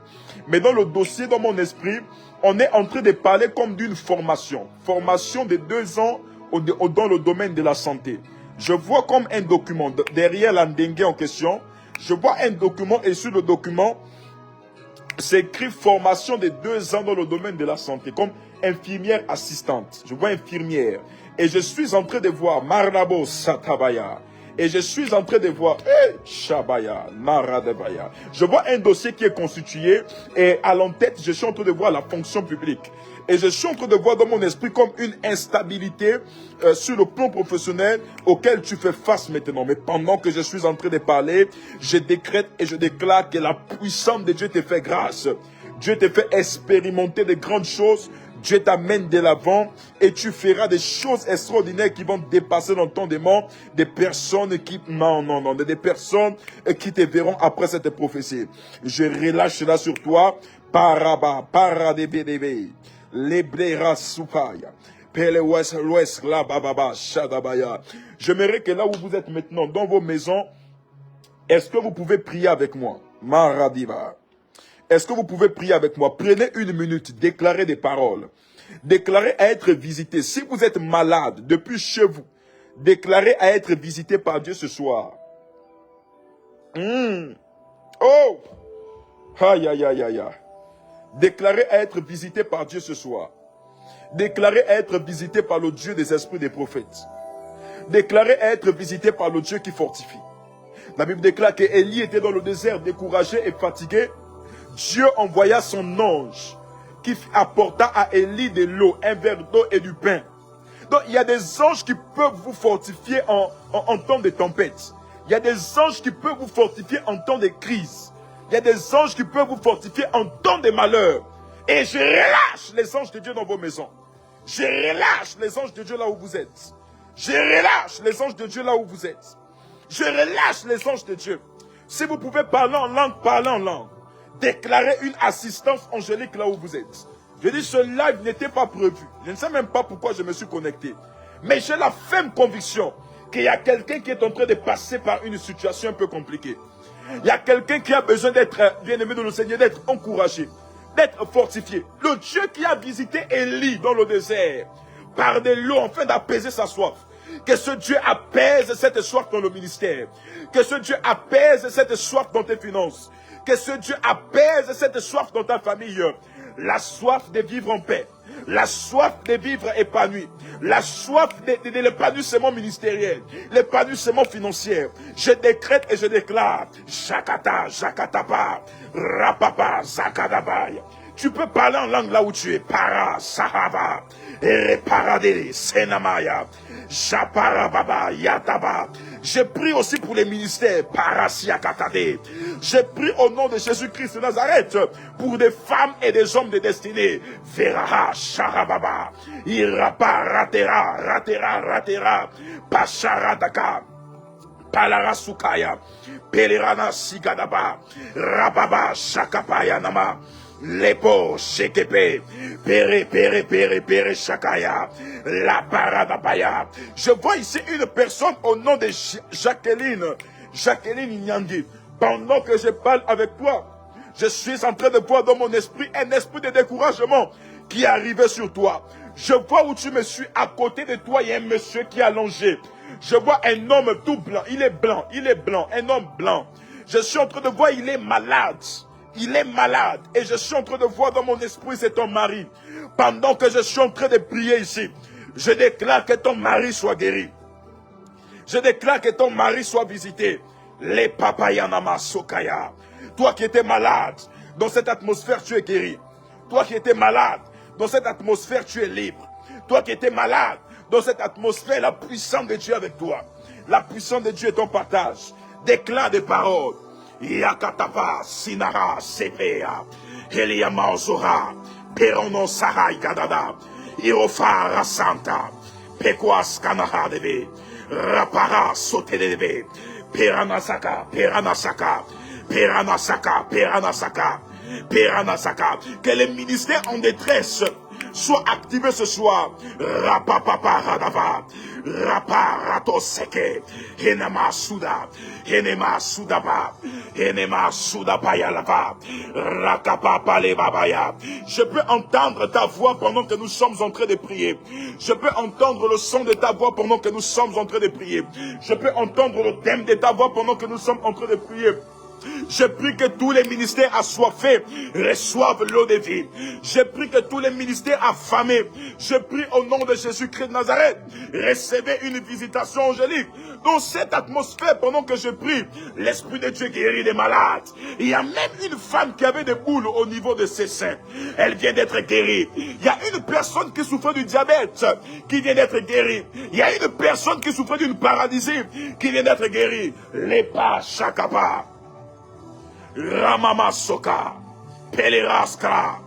Mais dans le dossier, dans mon esprit, on est en train de parler comme d'une formation. Formation de 2 ans dans le domaine de la santé. Je vois comme un document, derrière la Dengue en question, je vois un document et sur le document, c'est écrit formation de 2 ans dans le domaine de la santé, comme infirmière assistante. Je vois infirmière. Et je suis en train de voir Marlabo Satabaya. Et je suis en train de voir Shabaya, Naradebaya. Je vois un dossier qui est constitué et à l'entête, je suis en train de voir la fonction publique. Et je suis en train de voir dans mon esprit comme une instabilité sur le plan professionnel auquel tu fais face maintenant. Mais pendant que je suis en train de parler, je décrète et je déclare que la puissance de Dieu te fait grâce. Dieu te fait expérimenter de grandes choses. Dieu t'amène de l'avant et tu feras des choses extraordinaires qui vont dépasser l'entendement des personnes qui... des personnes qui te verront après cette prophétie. Je relâche cela sur toi. Paraba, paradebedebe, leblera soupaya, pele west la bababa, shadabaya. J'aimerais que là où vous êtes maintenant, dans vos maisons, est-ce que vous pouvez prier avec moi? Maradiva. Est-ce que vous pouvez prier avec moi? Prenez 1 minute, déclarez des paroles. Déclarez à être visité. Si vous êtes malade depuis chez vous, déclarez à être visité par Dieu ce soir. Oh! Aïe, aïe, aïe, aïe. Déclarez à être visité par Dieu ce soir. Déclarez à être visité par le Dieu des esprits des prophètes. Déclarez à être visité par le Dieu qui fortifie. La Bible déclare que Élie était dans le désert, découragé et fatigué. Dieu envoya son ange qui apporta à Élie de l'eau, un verre d'eau et du pain. Donc il y a des anges qui peuvent vous fortifier en temps de tempête. Il y a des anges qui peuvent vous fortifier en temps de crise. Il y a des anges qui peuvent vous fortifier en temps de malheur. Et je relâche les anges de Dieu dans vos maisons. Je relâche les anges de Dieu là où vous êtes. Je relâche les anges de Dieu là où vous êtes. Je relâche les anges de Dieu. Si vous pouvez parler en langue, parlez en langue. Déclarez une assistance angélique là où vous êtes. Je dis, ce live n'était pas prévu. Je ne sais même pas pourquoi je me suis connecté. Mais j'ai la ferme conviction qu'il y a quelqu'un qui est en train de passer par une situation un peu compliquée. Il y a quelqu'un qui a besoin d'être bien-aimé de le Seigneur, d'être encouragé, d'être fortifié. Le Dieu qui a visité Élie dans le désert par de l'eau afin d'apaiser sa soif. Que ce Dieu apaise cette soif dans le ministère. Que ce Dieu apaise cette soif dans tes finances. Que ce Dieu apaise cette soif dans ta famille. La soif de vivre en paix. La soif de vivre épanoui. La soif de l'épanouissement ministériel. L'épanouissement financier. Je décrète et je déclare. Jakata, Jakatapa, Rapapa, Zakadabaya. Tu peux parler en langue là où tu es. Para, Sahaba, Ereparadele, Senamaya, Japarababa, Yataba. Je prie aussi pour les ministères. Parasiakatade. Je prie au nom de Jésus-Christ de Nazareth pour des femmes et des hommes de destinée. Veraha, Sharababa, Irapa, Ratera, Pacharataka. Palarasukaya, Pelerana Sigadaba, Rababa, Shakapaya Nama, Lepo, Shekepe, Pere, Shakaya, La Paradabaya. Je vois ici une personne au nom de Jacqueline Nyangui. Pendant que je parle avec toi, je suis en train de voir dans mon esprit un esprit de découragement qui est arrivé sur toi. Je vois où tu me suis, à côté de toi, il y a un monsieur qui est allongé. Je vois un homme tout blanc, il est blanc, un homme blanc. Je suis en train de voir, il est malade, et je suis en train de voir dans mon esprit, c'est ton mari. Pendant que je suis en train de prier ici, je déclare que ton mari soit guéri. Je déclare que ton mari soit visité. Les papayanama sokaya. Toi qui étais malade, dans cette atmosphère, tu es guéri. Toi qui étais malade, dans cette atmosphère, tu es libre. Toi qui étais malade, dans cette atmosphère, la puissance de Dieu avec toi. La puissance de Dieu est ton partage. Déclare des paroles. Yakatapa, Sinara, Sepea, Eliama Ozora, Perono Sarai Gadada, Irofara Santa, Pekwas Kanaha Debe, Rapara Sotelebe, Peranasaka. Que les ministères en détresse soient activés ce soir. Rapapapa Radava, Raparato Seke, Henema Sudaba, Henema Sudapaya Lava, Rakapapa Lebabaya. Je peux entendre ta voix pendant que nous sommes en train de prier. Je peux entendre le son de ta voix pendant que nous sommes en train de prier. Je peux entendre le thème de ta voix pendant que nous sommes en train de prier. Je prie que tous les ministères assoiffés reçoivent l'eau de vie. Je prie que tous les ministères affamés, je prie au nom de Jésus-Christ de Nazareth, recevez une visitation angélique. Dans cette atmosphère, pendant que je prie, l'Esprit de Dieu guérit les malades. Il y a même une femme qui avait des boules au niveau de ses seins. Elle vient d'être guérie. Il y a une personne qui souffrait du diabète qui vient d'être guérie. Il y a une personne qui souffrait d'une paralysie qui vient d'être guérie. Lepa Shakapa. Ramama Soka, Peleraskra,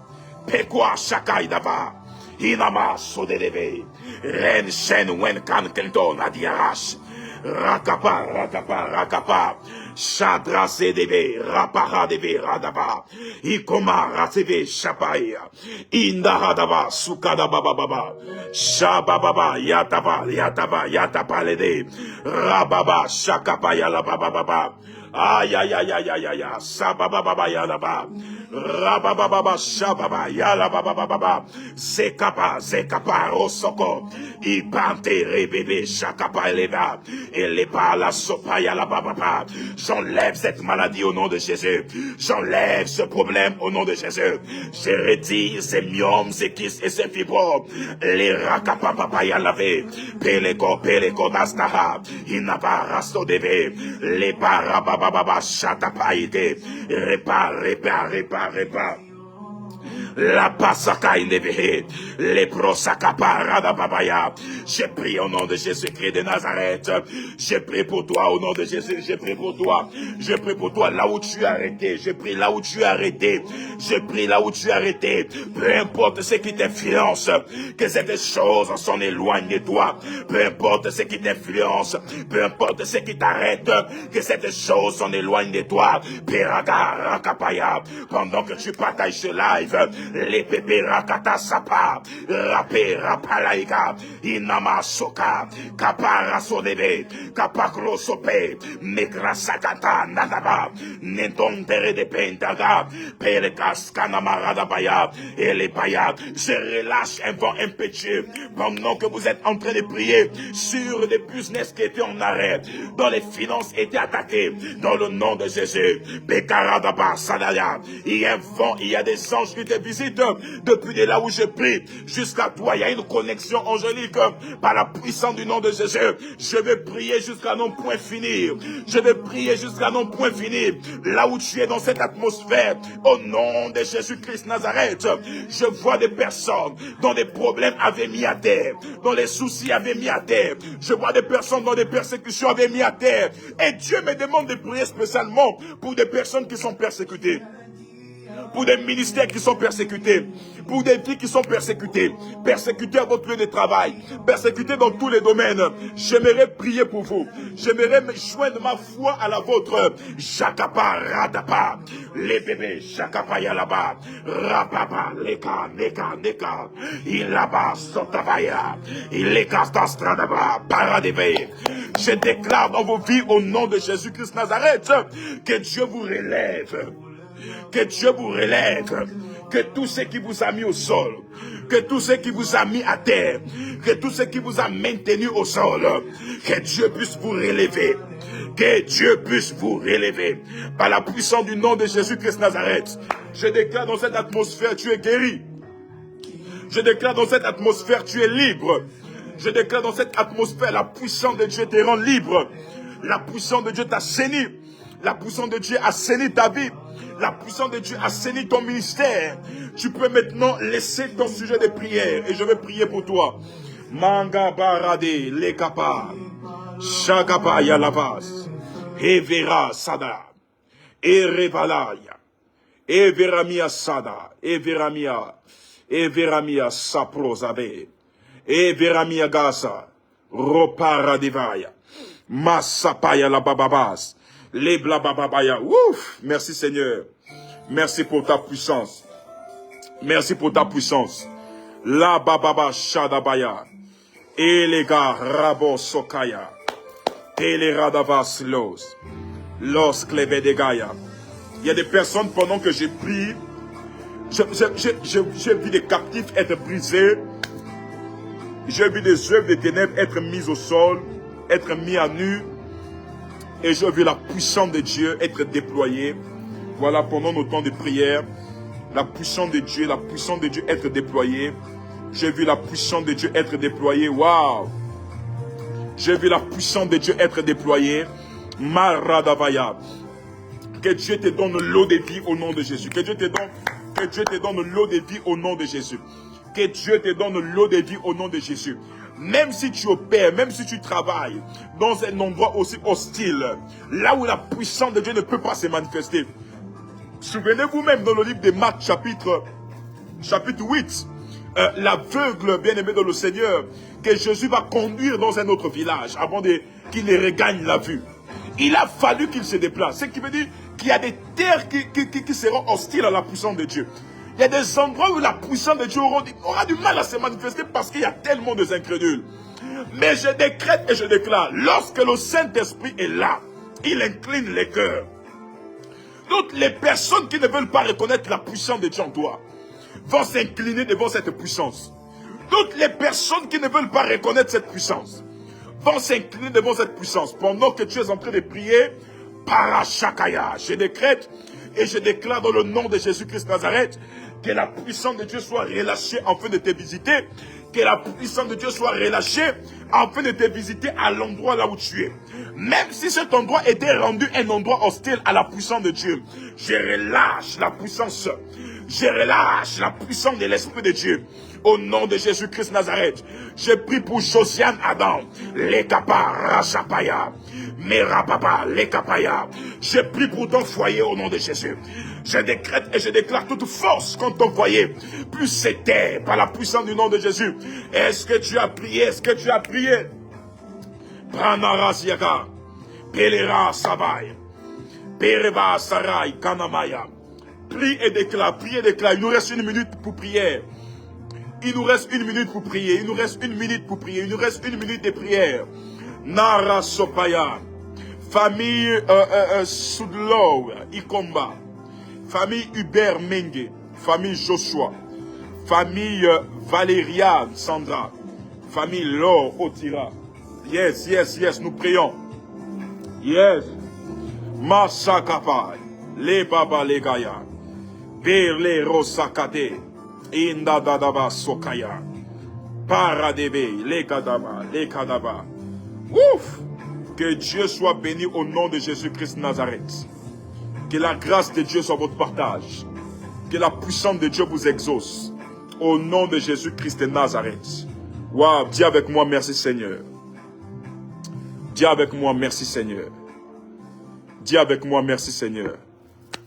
Pekwa Shakaidava, Inama Sodeleve, Ren Shen Wenkan Kenton Adiarash, Rakapa, Shadra Sedeve, Rapara Deve Radaba, Ikoma Raseve Shapaya, Indaradaba, Sukadaba Baba, Shababa, Yataba Lede, Rababa, Shakapaya la Baba. Aïe, sababa yalaba, rababa shababa yalaba, zekapa, rosoko, ipante rebebe shakapa eleva, eleba la sopa yalaba. J'enlève cette maladie au nom de Jésus. J'enlève ce problème au nom de Jésus. Je retire ces myomes, ces kystes et ces fibromes. Les rakapapa yalavé, peleko nastaha, inaba rasto deve, les parababa. Baba Shatapaide, répare. La pasaka inevehe, les prosakapara babaya. Je prie au nom de Jésus-Christ de Nazareth. Je prie pour toi au nom de Jésus. Je prie pour toi. Je prie pour toi là où tu es arrêté. Je prie là où tu es arrêté. Je prie là où tu es arrêté. Peu importe ce qui t'influence, que cette chose s'en éloigne de toi. Peu importe ce qui t'influence, peu importe ce qui t'arrête, que cette chose s'en éloigne de toi. Peraga rakapaya. Pendant que tu partages ce live, les pépés rakata sapa, rapé rapalaïka, inama soka, kapara sodebe, kapaklo sope, nekra sakata nadaba, nentontere de pentaga, pelekas kanamaradabaya, et les paya. Je relâche un vent impétueux pendant que vous êtes en train de prier sur des business qui étaient en arrêt, dont les finances étaient attaquées, dans le nom de Jésus. Bekaradaba sadaya, il y a un vent, il y a des anges qui qui te visite depuis de là où je prie jusqu'à toi. Il y a une connexion angélique par la puissance du nom de Jésus. Je vais prier jusqu'à non point finir. Je vais prier jusqu'à non point finir. Là où tu es dans cette atmosphère, au nom de Jésus-Christ Nazareth, je vois des personnes dont des problèmes avaient mis à terre, dont les soucis avaient mis à terre. Je vois des personnes dont des persécutions avaient mis à terre. Et Dieu me demande de prier spécialement pour des personnes qui sont persécutées, pour des ministères qui sont persécutés, pour des vies qui sont persécutées, persécutés à votre lieu de travail, persécutés dans tous les domaines. J'aimerais prier pour vous. J'aimerais me joindre ma foi à la vôtre. Jakapa, radapa, les bébés, jakapa yalaba, rapapa, leka, neka, neka, ilaba, sotavaya, ileka, stastradaba, paradebe. Je déclare dans vos vies au nom de Jésus-Christ Nazareth que Dieu vous relève. Que Dieu vous relève, que tout ce qui vous a mis au sol, que tout ce qui vous a mis à terre, que tout ce qui vous a maintenu au sol, que Dieu puisse vous relever, que Dieu puisse vous relever par la puissance du nom de Jésus-Christ Nazareth. Je déclare dans cette atmosphère, tu es guéri. Je déclare dans cette atmosphère, tu es libre. Je déclare dans cette atmosphère, la puissance de Dieu te rend libre. La puissance de Dieu t'assainit. La puissance de Dieu assainit ta vie. La puissance de Dieu assainit ton ministère. Tu peux maintenant laisser ton sujet de prière. Et je vais prier pour toi. Manga barade lekapa. Shagapa yalavas. Evera sada. Erevalaya. Everamia sada. Everamia. Everamia saprozabe. Everamia gasa. Ropara divaya. Masapaya la bababas. Les blabababaya. Ouf! Merci Seigneur. Merci pour ta puissance. Merci pour ta puissance. La bababa shadabaya. Et les gars rabo sokaya. Et les radavas los. Los clevedegaya. Il y a des personnes pendant que je prie. J'ai vu des captifs être brisés. J'ai vu des œuvres des ténèbres être mises au sol. Être mis à nu. Et j'ai vu la puissance de Dieu être déployée. Voilà, pendant nos temps de prière, la puissance de Dieu être déployée. J'ai vu la puissance de Dieu être déployée. Waouh! J'ai vu la puissance de Dieu être déployée. Maradavaya. Que Dieu te donne l'eau de vie au nom de Jésus. Que Dieu te donne l'eau de vie au nom de Jésus. Que Dieu te donne l'eau de vie au nom de Jésus. Même si tu opères, même si tu travailles dans un endroit aussi hostile, là où la puissance de Dieu ne peut pas se manifester. Souvenez-vous même dans le livre de Marc chapitre 8, l'aveugle bien-aimé de le Seigneur, que Jésus va conduire dans un autre village avant qu'il ne regagne la vue. Il a fallu qu'il se déplace. Ce qui veut dire qu'il y a des terres qui seront hostiles à la puissance de Dieu. Il y a des endroits où la puissance de Dieu aura du mal à se manifester parce qu'il y a tellement de incrédules. Mais je décrète et je déclare, lorsque le Saint-Esprit est là, il incline les cœurs. Toutes les personnes qui ne veulent pas reconnaître la puissance de Dieu en toi vont s'incliner devant cette puissance. Toutes les personnes qui ne veulent pas reconnaître cette puissance vont s'incliner devant cette puissance. Pendant que tu es en train de prier, Parashakaya, je décrète et je déclare dans le nom de Jésus-Christ Nazareth que la puissance de Dieu soit relâchée afin de te visiter. Que la puissance de Dieu soit relâchée afin de te visiter à l'endroit là où tu es. Même si cet endroit était rendu un endroit hostile à la puissance de Dieu, je relâche la puissance. Je relâche la puissance de l'Esprit de Dieu. Au nom de Jésus-Christ Nazareth, je prie pour Josiane Adam, les Kapa Rachapaya, Merapapa, les Kapaya. Je prie pour ton foyer au nom de Jésus. Je décrète et je déclare toute force contre ton foyer. Plus c'était par la puissance du nom de Jésus. Est-ce que tu as prié? Est-ce que tu as prié? Pranarasiaka, Pelera Savai, Pereba Sarai, Kanamaya. Prie et déclare, prie et déclare. Il nous reste 1 minute pour prière. Il nous reste 1 minute pour prier. Il nous reste 1 minute pour prier. Il nous reste 1 minute de prière. Nara Sopaya. Famille Sudlow, Ikomba. Famille Hubert Menge. Famille Joshua. Famille Valériane Sandra. Famille Laure Otira. Yes, yes, yes, nous prions. Yes. Masakapai. Les Baba les Gaya. Berle Rosakade. Inda Dadaba Sokaya. Paradebe. Lekadaba. Lekadaba. Ouf! Que Dieu soit béni au nom de Jésus-Christ de Nazareth. Que la grâce de Dieu soit votre partage. Que la puissance de Dieu vous exauce. Au nom de Jésus-Christ de Nazareth. Waouh, dis avec moi merci Seigneur. Dis avec moi merci Seigneur. Dis avec moi merci Seigneur.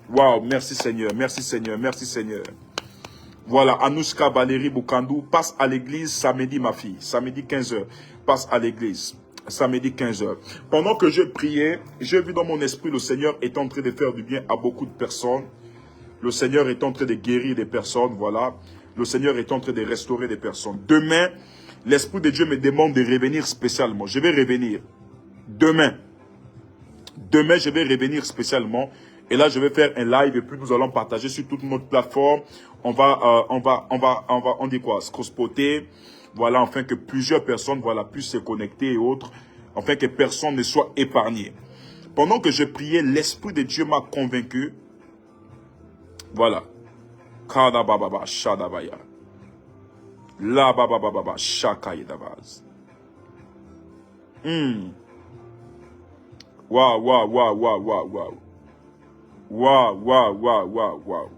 Waouh, merci Seigneur, merci Seigneur, merci Seigneur. Voilà, Anouska Valérie Boukandou, passe à l'église samedi ma fille. Samedi 15h, passe à l'église. Samedi 15h. Pendant que je priais, j'ai vu dans mon esprit le Seigneur est en train de faire du bien à beaucoup de personnes. Le Seigneur est en train de guérir des personnes, voilà. Le Seigneur est en train de restaurer des personnes. Demain, l'Esprit de Dieu me demande de revenir spécialement. Je vais revenir. Demain. Demain, je vais revenir spécialement. Et là, je vais faire un live et puis nous allons partager sur toute notre plateforme. On dit quoi? Scrosspoter. Voilà, afin que plusieurs personnes, voilà, puissent se connecter et autres. Afin que personne ne soit épargné. Pendant que je priais, l'Esprit de Dieu m'a convaincu. Voilà. Kadabababa, shadabaya. La babababa, shakaïdabaz. Waouh, waouh, waouh, waouh, waouh, waouh. Waouh, waouh, waouh, waouh, waouh.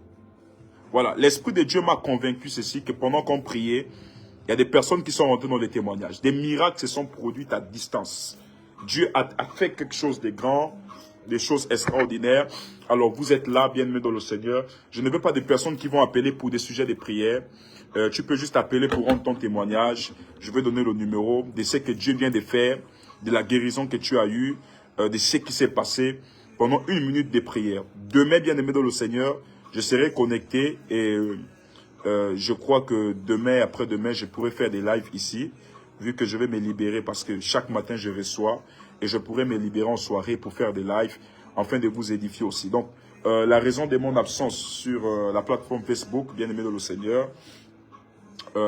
Voilà, l'Esprit de Dieu m'a convaincu ceci, que pendant qu'on priait, il y a des personnes qui sont rentrées dans les témoignages. Des miracles se sont produits à distance. Dieu a fait quelque chose de grand, des choses extraordinaires. Alors vous êtes là, bien-aimés dans le Seigneur. Je ne veux pas des personnes qui vont appeler pour des sujets de prière. Tu peux juste appeler pour rendre ton témoignage. Je vais donner le numéro de ce que Dieu vient de faire, de la guérison que tu as eue, de ce qui s'est passé pendant une minute de prière. Demain, bien-aimés dans le Seigneur, je serai connecté et je crois que demain, après-demain, je pourrai faire des lives ici, vu que je vais me libérer parce que chaque matin, je reçois et je pourrai me libérer en soirée pour faire des lives afin de vous édifier aussi. Donc, la raison de mon absence sur la plateforme Facebook, bien-aimés dans le Seigneur,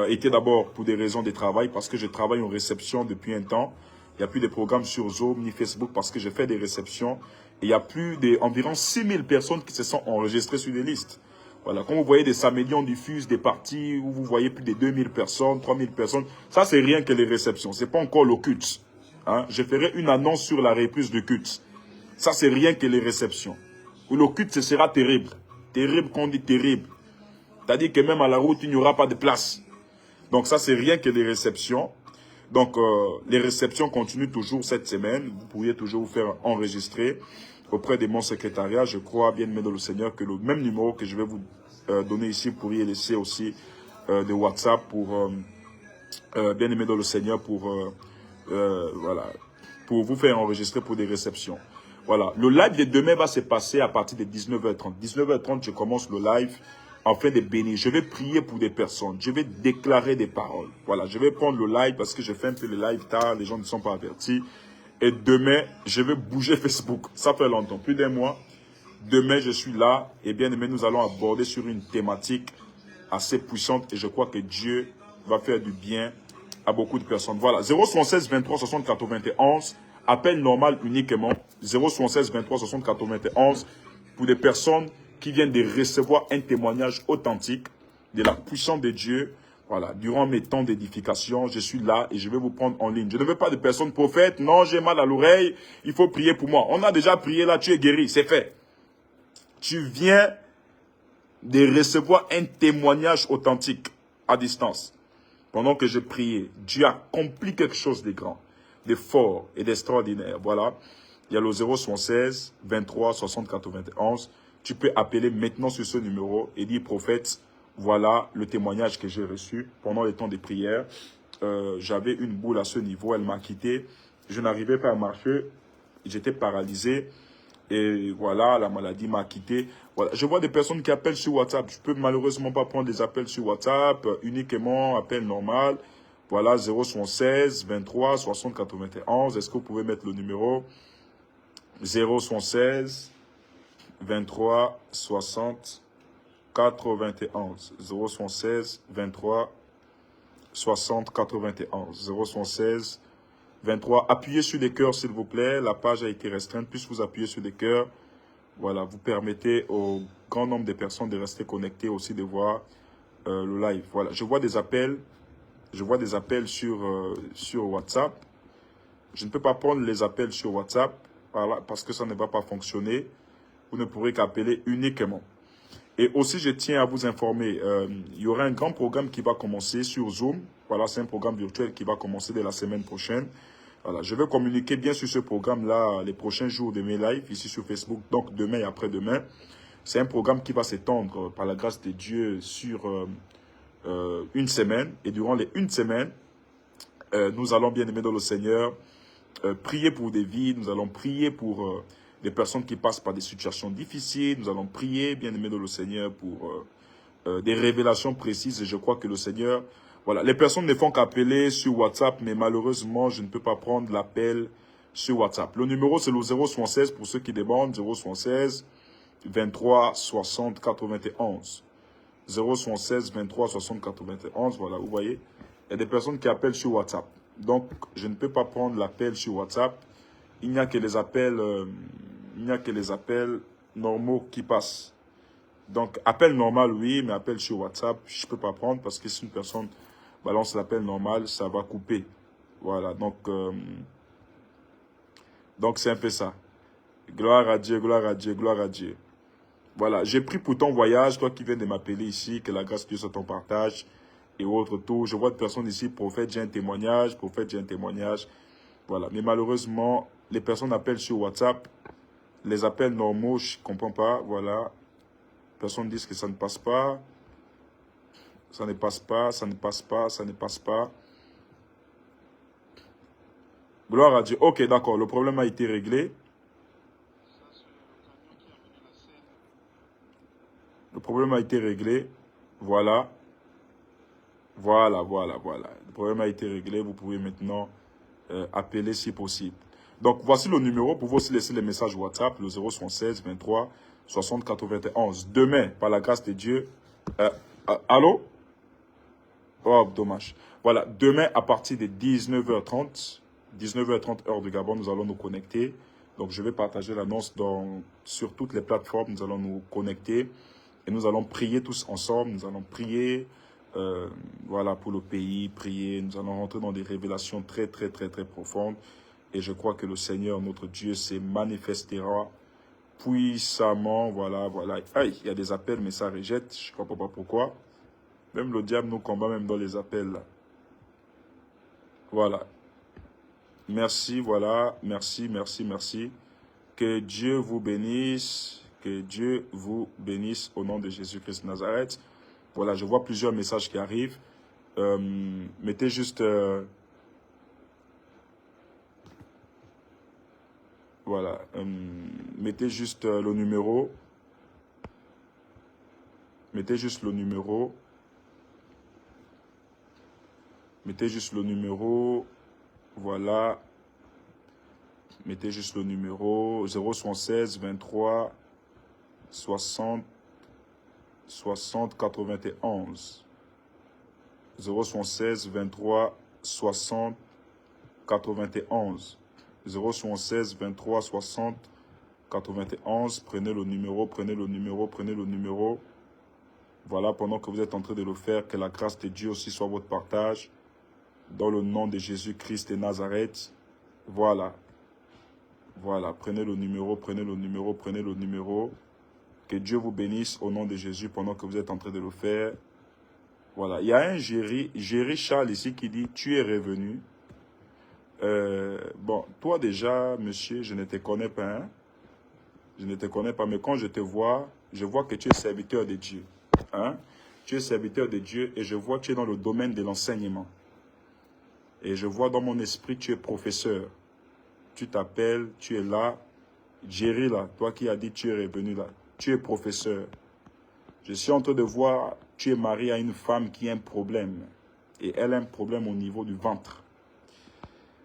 était d'abord pour des raisons de travail, parce que je travaille en réception depuis un temps. Il n'y a plus de programmes sur Zoom ni Facebook parce que je fais des réceptions. Et il y a plus d'environ 6000 personnes qui se sont enregistrées sur des listes. Voilà, quand vous voyez des samedis, on diffuse des parties où vous voyez plus de 2000 personnes, 3000 personnes. Ça, c'est rien que les réceptions. Ce n'est pas encore le culte. Hein? Je ferai une annonce sur la reprise du culte. Ça, c'est rien que les réceptions. Ou le culte, ce sera terrible. Terrible qu'on dit terrible. C'est-à-dire que même à la route, il n'y aura pas de place. Donc ça, c'est rien que les réceptions. Donc, les réceptions continuent toujours cette semaine. Vous pourriez toujours vous faire enregistrer auprès de mon secrétariat. Je crois, bien aimé dans le Seigneur, que le même numéro que je vais vous donner ici, vous pourriez laisser aussi de WhatsApp pour, bien aimé dans le Seigneur, pour, voilà, pour vous faire enregistrer pour des réceptions. Voilà, le live de demain va se passer à partir de 19h30. 19h30, je commence le live. Afin de bénir, je vais prier pour des personnes, je vais déclarer des paroles. Voilà, je vais prendre le live parce que je fais un peu le live tard, les gens ne sont pas avertis. Et demain, je vais bouger Facebook. Ça fait longtemps, plus d'un mois. Demain, je suis là. Et bien aimé, nous allons aborder sur une thématique assez puissante. Et je crois que Dieu va faire du bien à beaucoup de personnes. Voilà, 076 23 60 91. Appel normal uniquement. 076 23 60 91 pour des personnes qui viennent de recevoir un témoignage authentique de la puissance de Dieu. Voilà, durant mes temps d'édification, je suis là et je vais vous prendre en ligne. Je ne veux pas de personnes prophètes. Non, j'ai mal à l'oreille, il faut prier pour moi. On a déjà prié là, tu es guéri, c'est fait. Tu viens de recevoir un témoignage authentique à distance. Pendant que je priais, Dieu a accompli quelque chose de grand, de fort et d'extraordinaire. Voilà, il y a le 076 23 60 91. Tu peux appeler maintenant sur ce numéro et dire, prophète, voilà le témoignage que j'ai reçu pendant les temps de prière. J'avais une boule à ce niveau, elle m'a quitté. Je n'arrivais pas à marcher, j'étais paralysé. Et voilà, la maladie m'a quitté. Voilà. Je vois des personnes qui appellent sur WhatsApp. Je ne peux malheureusement pas prendre des appels sur WhatsApp, uniquement appel normal. Voilà, 076 23 60 91. Est-ce que vous pouvez mettre le numéro 076 23 60 91 076 23 60 91 076 23. Appuyez sur les cœurs s'il vous plaît. La page a été restreinte. Puisque vous appuyez sur les cœurs, voilà, vous permettez aux grand nombre de personnes de rester connectées, aussi de voir le live. Voilà, je vois des appels sur WhatsApp. Je ne peux pas prendre les appels sur WhatsApp voilà, parce que ça ne va pas fonctionner. Vous ne pourrez qu'appeler uniquement. Et aussi, je tiens à vous informer, il y aura un grand programme qui va commencer sur Zoom. Voilà, c'est un programme virtuel qui va commencer dès la semaine prochaine. Voilà, je vais communiquer bien sur ce programme-là les prochains jours de mes lives ici sur Facebook, donc demain et après-demain. C'est un programme qui va s'étendre par la grâce de Dieu sur une semaine. Et durant les une semaine, nous allons bien aimer dans le Seigneur prier pour des vies, nous allons prier pour des personnes qui passent par des situations difficiles, nous allons prier, bien aimé dans le Seigneur, pour des révélations précises. Et je crois que le Seigneur, voilà, les personnes ne font qu'appeler sur WhatsApp, mais malheureusement, je ne peux pas prendre l'appel sur WhatsApp. Le numéro, c'est le 076 pour ceux qui demandent, 076 23 60 91. 076 23 60 91, voilà, vous voyez, il y a des personnes qui appellent sur WhatsApp. Donc, je ne peux pas prendre l'appel sur WhatsApp. Il n'y a que les appels, normaux qui passent. Donc, appel normal, oui, mais appel sur WhatsApp, je ne peux pas prendre parce que si une personne balance l'appel normal, ça va couper. Voilà, donc c'est un peu ça. Gloire à Dieu, gloire à Dieu, gloire à Dieu. Voilà, j'ai pris pour ton voyage, toi qui viens de m'appeler ici, que la grâce de Dieu soit ton partage. Et autres tout. Je vois des personnes ici, prophète, j'ai un témoignage, prophète, j'ai un témoignage. Voilà. Mais malheureusement, les personnes appellent sur WhatsApp. Les appels normaux, je ne comprends pas. Voilà. Les personnes disent que ça ne passe pas. Ça ne passe pas, ça ne passe pas, ça ne passe pas. Gloire à Dieu. Ok, d'accord. Le problème a été réglé. Le problème a été réglé. Voilà. Voilà. Le problème a été réglé. Vous pouvez maintenant appeler si possible. Donc, voici le numéro. Vous pouvez aussi laisser les messages WhatsApp, le 076 23 60 91. Demain, par la grâce de Dieu. Allô? Oh, dommage. Voilà, demain, à partir de 19h30, 19h30 heure de Gabon, nous allons nous connecter. Donc, je vais partager l'annonce sur toutes les plateformes. Nous allons nous connecter et nous allons prier tous ensemble. Nous allons prier. Voilà, pour le pays, prier. Nous allons rentrer dans des révélations très profondes. Et je crois que le Seigneur, notre Dieu, se manifestera puissamment. Voilà. Aïe, il y a des appels, mais ça rejette. Je ne comprends pas pourquoi. Même le diable nous combat, même dans les appels. Là. Voilà. Merci, voilà. Merci. Que Dieu vous bénisse. Que Dieu vous bénisse au nom de Jésus-Christ de Nazareth. Voilà, je vois plusieurs messages qui arrivent. Mettez juste... voilà. Mettez juste le numéro. Mettez juste le numéro. Mettez juste le numéro. Voilà. Mettez juste le numéro. 076 23 60 91. 076 23 60 91. 076 23 60 91. Prenez le numéro. Voilà, pendant que vous êtes en train de le faire, que la grâce de Dieu aussi soit votre partage. Dans le nom de Jésus-Christ de Nazareth. Voilà. Prenez le numéro. Que Dieu vous bénisse au nom de Jésus pendant que vous êtes en train de le faire. Voilà. Il y a un Géry Charles ici qui dit « Tu es revenu ». Bon, toi déjà, monsieur, je ne te connais pas. Hein? Je ne te connais pas, mais quand je te vois, je vois que tu es serviteur de Dieu. Hein? Tu es serviteur de Dieu et je vois que tu es dans le domaine de l'enseignement. Et je vois dans mon esprit que tu es professeur. Tu t'appelles, tu es là. Jerry, là, toi qui as dit tu es revenu là. Tu es professeur. Je suis en train de voir, tu es marié à une femme qui a un problème. Et elle a un problème au niveau du ventre.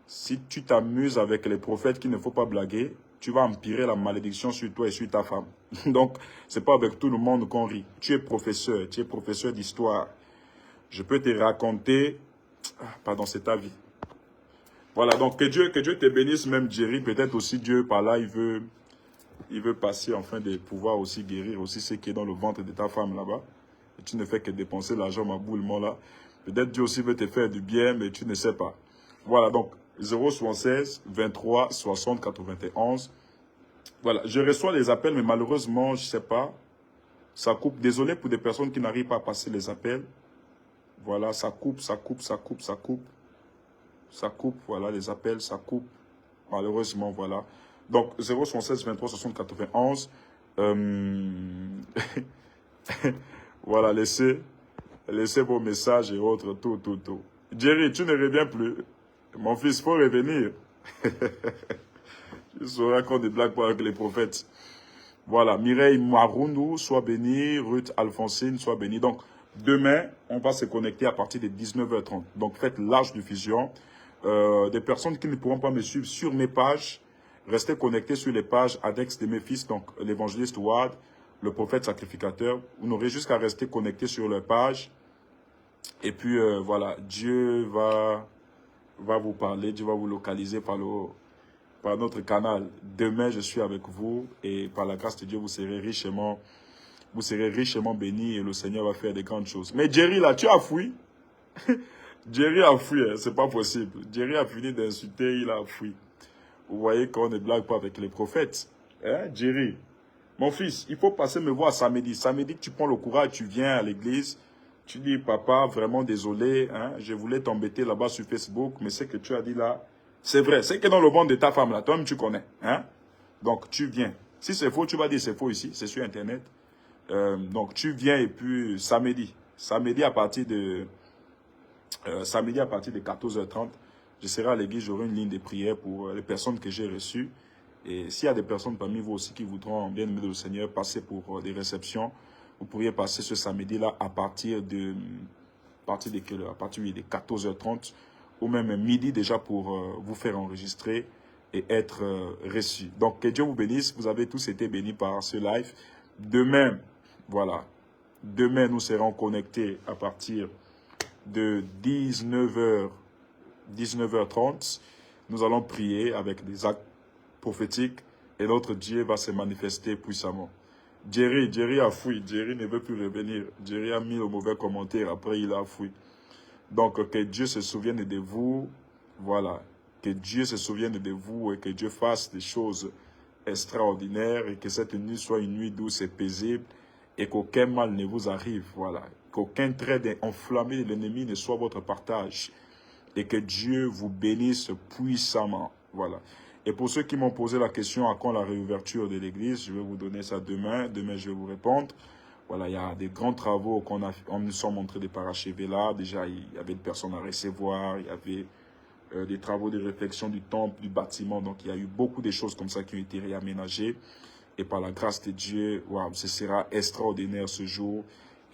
Si tu t'amuses avec les prophètes qu'il ne faut pas blaguer, tu vas empirer la malédiction sur toi et sur ta femme. Donc, ce n'est pas avec tout le monde qu'on rit. Tu es professeur d'histoire. Je peux te raconter... Pardon, c'est ta vie. Voilà, donc que Dieu te bénisse, même Jerry. Peut-être aussi Dieu, par là, il veut Il veut passer afin de pouvoir aussi guérir aussi ce qui est dans le ventre de ta femme là-bas. Et tu ne fais que dépenser l'argent maboulement là. Peut-être Dieu aussi veut te faire du bien, mais tu ne sais pas. Voilà, donc 076 23 60 91. Voilà, je reçois les appels, mais malheureusement, je ne sais pas. Ça coupe. Désolé pour des personnes qui n'arrivent pas à passer les appels. Voilà, ça coupe, ça coupe, ça coupe, ça coupe. Ça coupe, voilà, les appels, ça coupe. Malheureusement, voilà. Donc, 076 23 60 91. Voilà, laissez vos messages et autres, tout. Jerry, tu ne reviens plus. Mon fils, il faut revenir. Je saurais qu'on ne blague pas avec les prophètes. Voilà, Mireille Marundou, sois bénie. Ruth Alphonsine, sois bénie. Donc, demain, on va se connecter à partir de 19h30. Donc, faites large diffusion. Des personnes qui ne pourront pas me suivre sur mes pages, restez connectés sur les pages Adex de mes fils, donc l'évangéliste Ward, le prophète sacrificateur. Vous n'aurez juste qu'à rester connectés sur les pages. Et puis, voilà, Dieu va vous parler, Dieu va vous localiser par notre canal. Demain, je suis avec vous et par la grâce de Dieu, vous serez richement bénis et le Seigneur va faire des grandes choses. Mais Jerry, là, tu as fui. Jerry a fui, hein, c'est pas possible. Jerry a fini d'insulter, il a fui. Vous voyez qu'on ne blague pas avec les prophètes. Hein, Jerry, mon fils, il faut passer me voir samedi. Samedi, tu prends le courage, tu viens à l'église. Tu dis, papa, vraiment désolé, hein, je voulais t'embêter là-bas sur Facebook, mais ce que tu as dit là, c'est vrai. C'est que dans le ventre de ta femme là, toi-même tu connais. Hein? Donc tu viens. Si c'est faux, tu vas dire c'est faux ici, c'est sur Internet. Donc tu viens et puis samedi à partir de 14h30, je serai à l'église, j'aurai une ligne de prière pour les personnes que j'ai reçues. Et s'il y a des personnes parmi vous aussi qui voudront, bien aimer le Seigneur, passer pour des réceptions, vous pourriez passer ce samedi-là à partir de quelle heure? À partir de 14h30 ou même midi déjà pour vous faire enregistrer et être reçu. Donc que Dieu vous bénisse, vous avez tous été bénis par ce live. Demain, voilà, demain nous serons connectés à partir de 19h30, nous allons prier avec des actes prophétiques et notre Dieu va se manifester puissamment. Jerry a fui, Jerry ne veut plus revenir. Jerry a mis le mauvais commentaire, après il a fui. Donc que Dieu se souvienne de vous, voilà, que Dieu se souvienne de vous et que Dieu fasse des choses extraordinaires et que cette nuit soit une nuit douce et paisible et qu'aucun mal ne vous arrive, voilà. Qu'aucun trait enflammé de l'ennemi ne soit votre partage. Et que Dieu vous bénisse puissamment. Voilà. Et pour ceux qui m'ont posé la question à quand la réouverture de l'église, je vais vous donner ça demain. Demain, je vais vous répondre. Voilà, il y a des grands travaux qu'on nous sommes en train de parachever là. Déjà, il y avait des personnes à recevoir. Il y avait des travaux de réflexion du temple, du bâtiment. Donc, il y a eu beaucoup de choses comme ça qui ont été réaménagées. Et par la grâce de Dieu, wow, ce sera extraordinaire ce jour.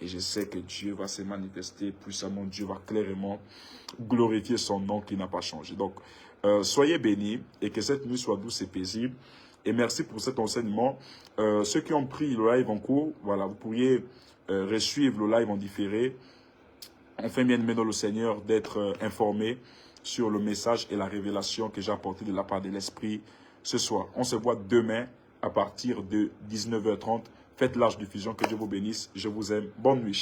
Et je sais que Dieu va se manifester puissamment. Dieu va clairement glorifier son nom qui n'a pas changé. Donc, soyez bénis et que cette nuit soit douce et paisible. Et merci pour cet enseignement. Ceux qui ont pris le live en cours, voilà, vous pourriez resuivre le live en différé. On fait bien aimer dans le Seigneur d'être informé sur le message et la révélation que j'ai apporté de la part de l'Esprit ce soir. On se voit demain à partir de 19h30. Faites large diffusion, que Dieu vous bénisse. Je vous aime. Bonne nuit.